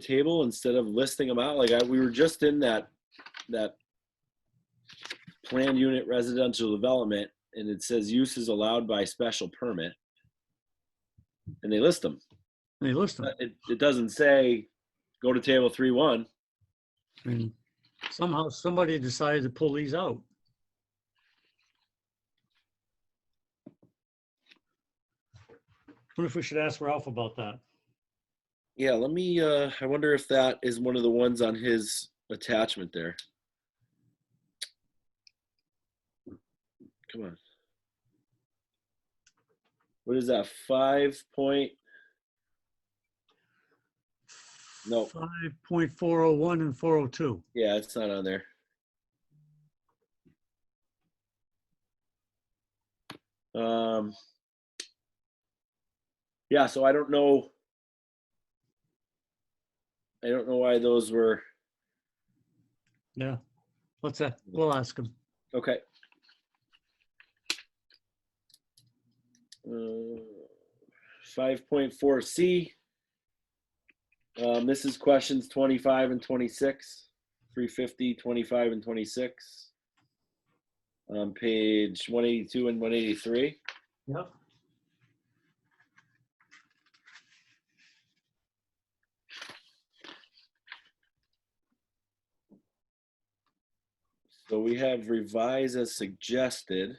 table instead of listing them out? Like we were just in that planned unit residential development, and it says use is allowed by special permit, and they list them. They list them. It doesn't say go to table 3.1. And somehow somebody decided to pull these out. I wonder if we should ask Ralph about that. Yeah, let me, I wonder if that is one of the ones on his attachment there. Come on. What is that, 5 point? No. 5.401 and 402. Yeah, it's not on there. Yeah, so I don't know why those were. Yeah, we'll ask him. Okay. 5.4C. This is questions 25 and 26, 350, 25 and 26. On page 182 and 183. Yep. So we have revise as suggested.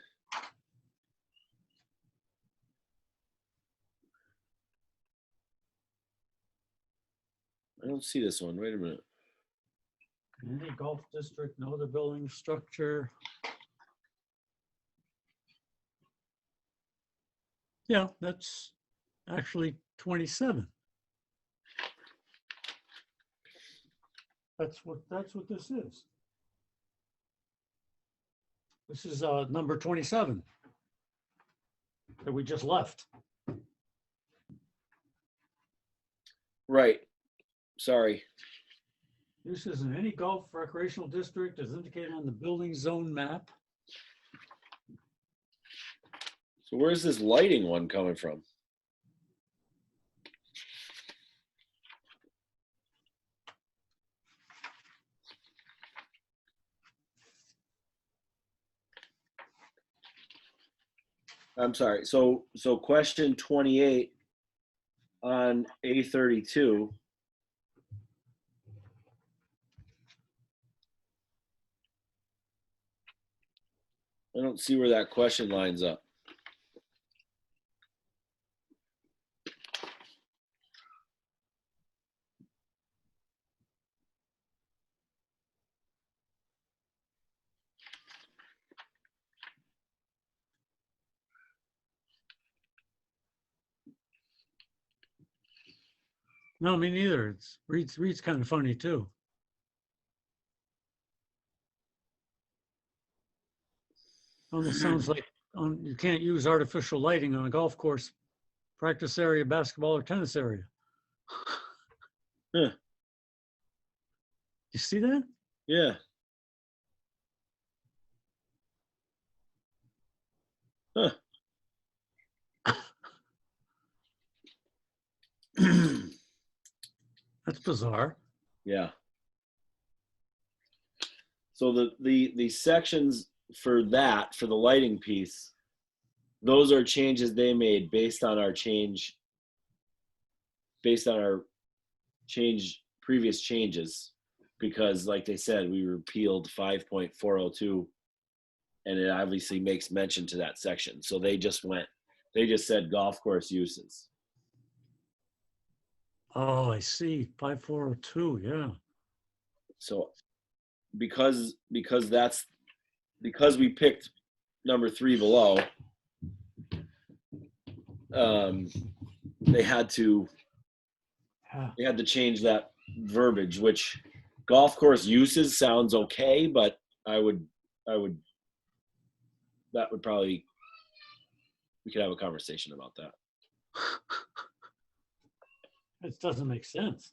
I don't see this one. Wait a minute. Any golf district, no other building structure. Yeah, that's actually 27. That's what this is. This is number 27 that we just left. Right. Sorry. This is in any golf recreational district as indicated on the building zone map. So where's this lighting one coming from? I'm sorry. So question 28 on A32. I don't see where that question lines up. No, me neither. It's reads kind of funny too. Almost sounds like you can't use artificial lighting on a golf course, practice area, basketball or tennis area. Huh. You see that? Yeah. Huh. That's bizarre. Yeah. So the sections for the lighting piece, those are changes they made based on our previous changes, because like they said, we repealed 5.402 and it obviously makes mention to that section. So they just went They just said golf course uses. Oh, I see. 5402, yeah. So because we picked number 3 below, they had to change that verbiage, which golf course uses sounds okay, but that would probably, we could have a conversation about that. It doesn't make sense.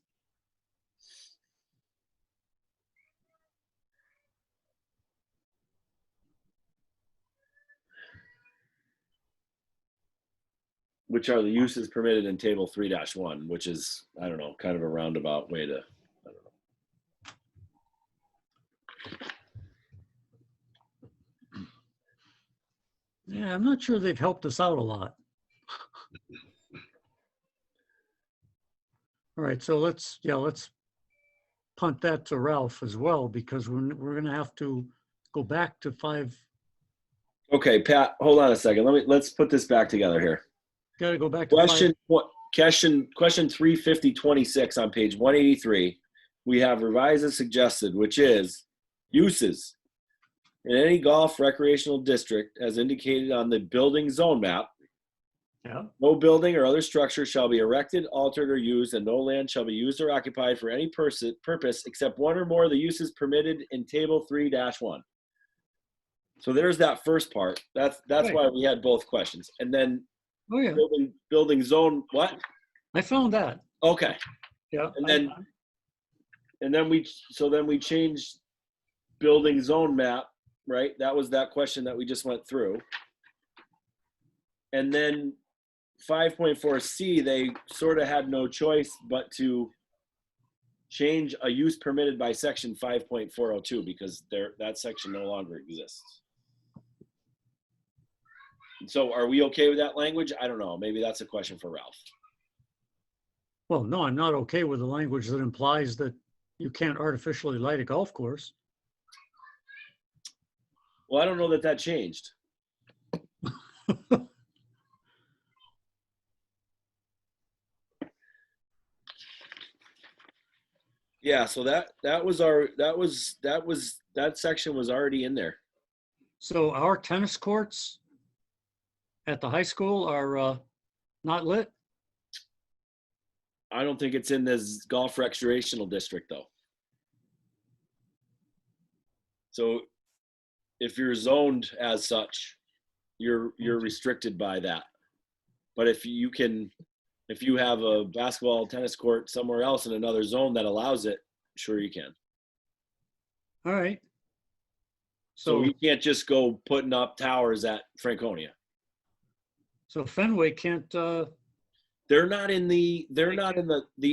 Which are the uses permitted in table 3-1, which is, I don't know, kind of a roundabout way to, I don't know. Yeah, I'm not sure they've helped us out a lot. All right, so let's punt that to Ralph as well, because we're gonna have to go back to 5. Okay, Pat, hold on a second. Let's put this back together here. Got to go back to 5. Question 35026 on page 183. We have revised as suggested, which is uses in any golf recreational district as indicated on the building zone map. Yeah. No building or other structure shall be erected, altered, or used, and no land shall be used or occupied for any purpose except one or more of the uses permitted in table 3-1. So there's that first part. That's Right. why we had both questions. And then Oh yeah, building zone, what? I found that. Okay. Yeah. And then we changed building zone map, right? That was that question that we just went through. And then 5.4C, they sort of had no choice but to change a use permitted by section 5.402 because that section no longer exists. So are we okay with that language? I don't know. Maybe that's a question for Ralph. Well, no, I'm not okay with the language that implies that you can't artificially light a golf course. Well, I don't know that changed. Yeah, so that section was already in there. So our tennis courts at the high school are not lit? I don't think it's in this golf recreational district though. So if you're zoned as such, you're restricted by that. But if you have a basketball, tennis court somewhere else in another zone that allows it, sure you can. All right. So you can't just go putting up towers at Franconia. So Fenway can't. They're not in the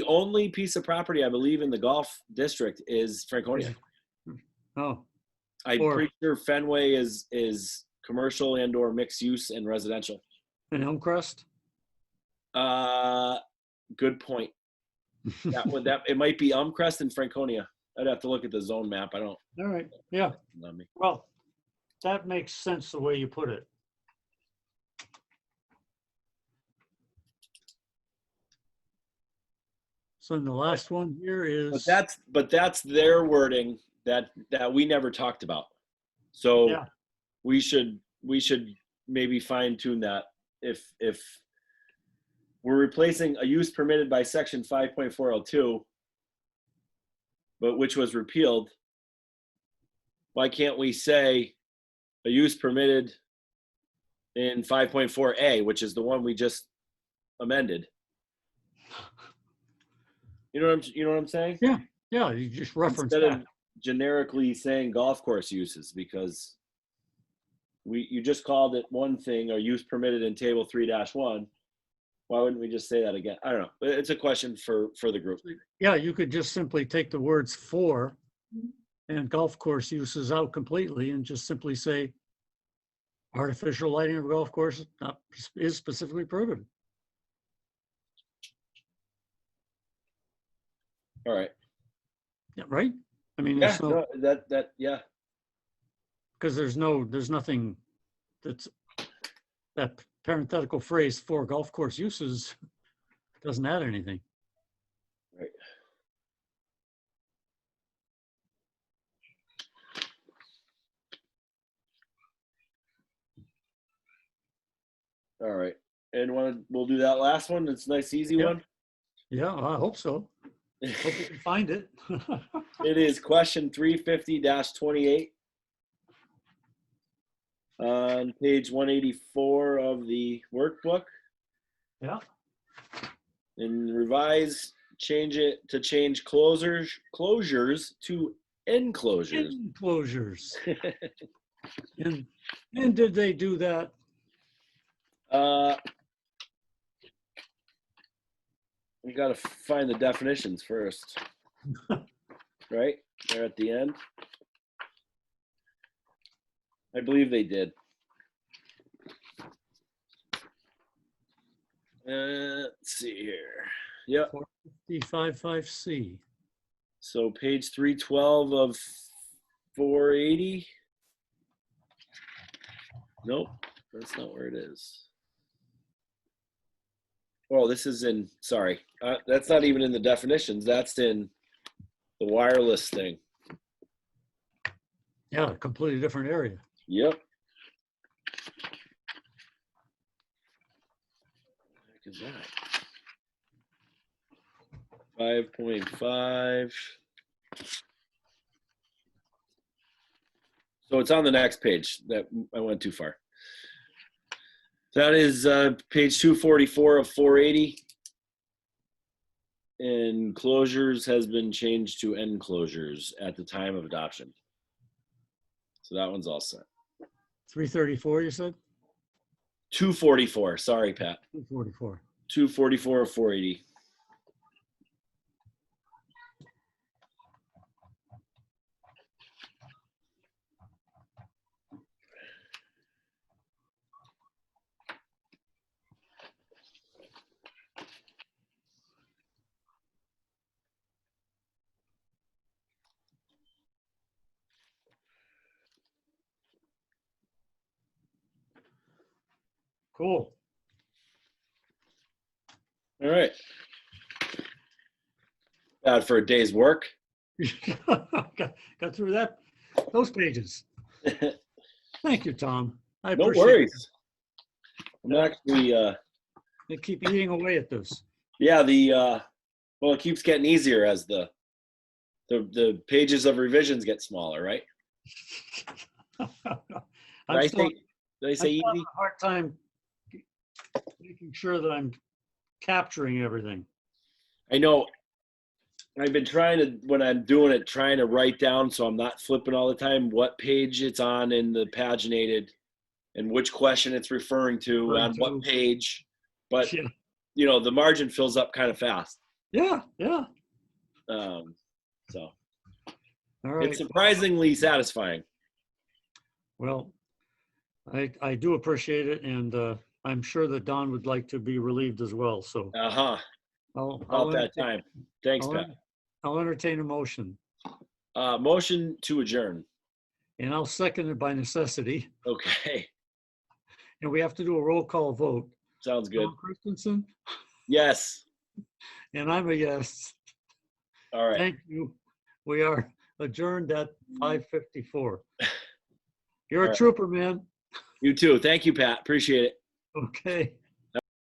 only piece of property I believe in the golf district is Franconia. Oh. I'm pretty sure Fenway is commercial and or mixed use and residential. And Elmcrest? Good point. It might be Elmcrest and Franconia. I'd have to look at the zone map. I don't. All right. Yeah. Well, that makes sense the way you put it. So then the last one here is. But that's their wording that we never talked about. So yeah. we should maybe fine tune that if we're replacing a use permitted by section 5.402, but which was repealed. Why can't we say a use permitted in 5.4A, which is the one we just amended? You know what I'm saying? Yeah, yeah. You just reference instead that. of generically saying golf course uses, because you just called it one thing, or use permitted in table 3-1. Why wouldn't we just say that again? I don't know. It's a question for the group. Yeah, you could just simply take the words for and golf course uses out completely and just simply say artificial lighting of a golf course is specifically prohibited. All right. Yeah, right? I mean, Yeah, because there's nothing that parenthetical phrase for golf course uses doesn't add anything. Right. All right. And we'll do that last one. It's a nice, easy Yep. one. Yeah, I hope so. Hope you can find it. It is question 350-28 on page 184 of the workbook. Yeah. And revise, change closures to enclosures. Enclosures. And did they do that? We got to find the definitions first, right? They're at the end. I believe they did. Let's see here. Yep. 455C. So page 312 of 480. Nope, that's not where it is. Oh, this is in, sorry. That's not even in the definitions. That's in the wireless thing. Yeah, a completely different area. Yep. What the heck is that? 5.5. So it's on the next page. That I went too far. That is page 244 of 480. Enclosures has been changed to enclosures at the time of adoption. So that one's all set. 334, you said? 244. Sorry, Pat. 244. 244 of 480. Cool. All right. Bad for a day's work. got through those pages. Thank you, Tom. I No appreciate worries. I'm actually, They keep eating away at this. yeah, well, it keeps getting easier as the pages of revisions get smaller, right? Did I say I'm easy? having a hard time making sure that I'm capturing everything. I know. I've been trying to, when I'm doing it, trying to write down so I'm not flipping all the time what page it's on in the paginated and which question it's referring to on what page. But, Yeah. you know, the margin fills up kind of fast. Yeah, yeah. So All right. it's surprisingly satisfying. Well, I do appreciate it, and I'm sure that Don would like to be relieved as well. So About that time. Thanks, Pat. I'll entertain a motion, Motion to adjourn. and I'll second it by necessity. Okay. And we have to do a roll call vote. Sounds good. Tom Christensen, Yes. and I'm a yes. All right. Thank you. We are adjourned at 5:54. You're a trooper, man. You too. Thank you, Pat. Appreciate it. Okay.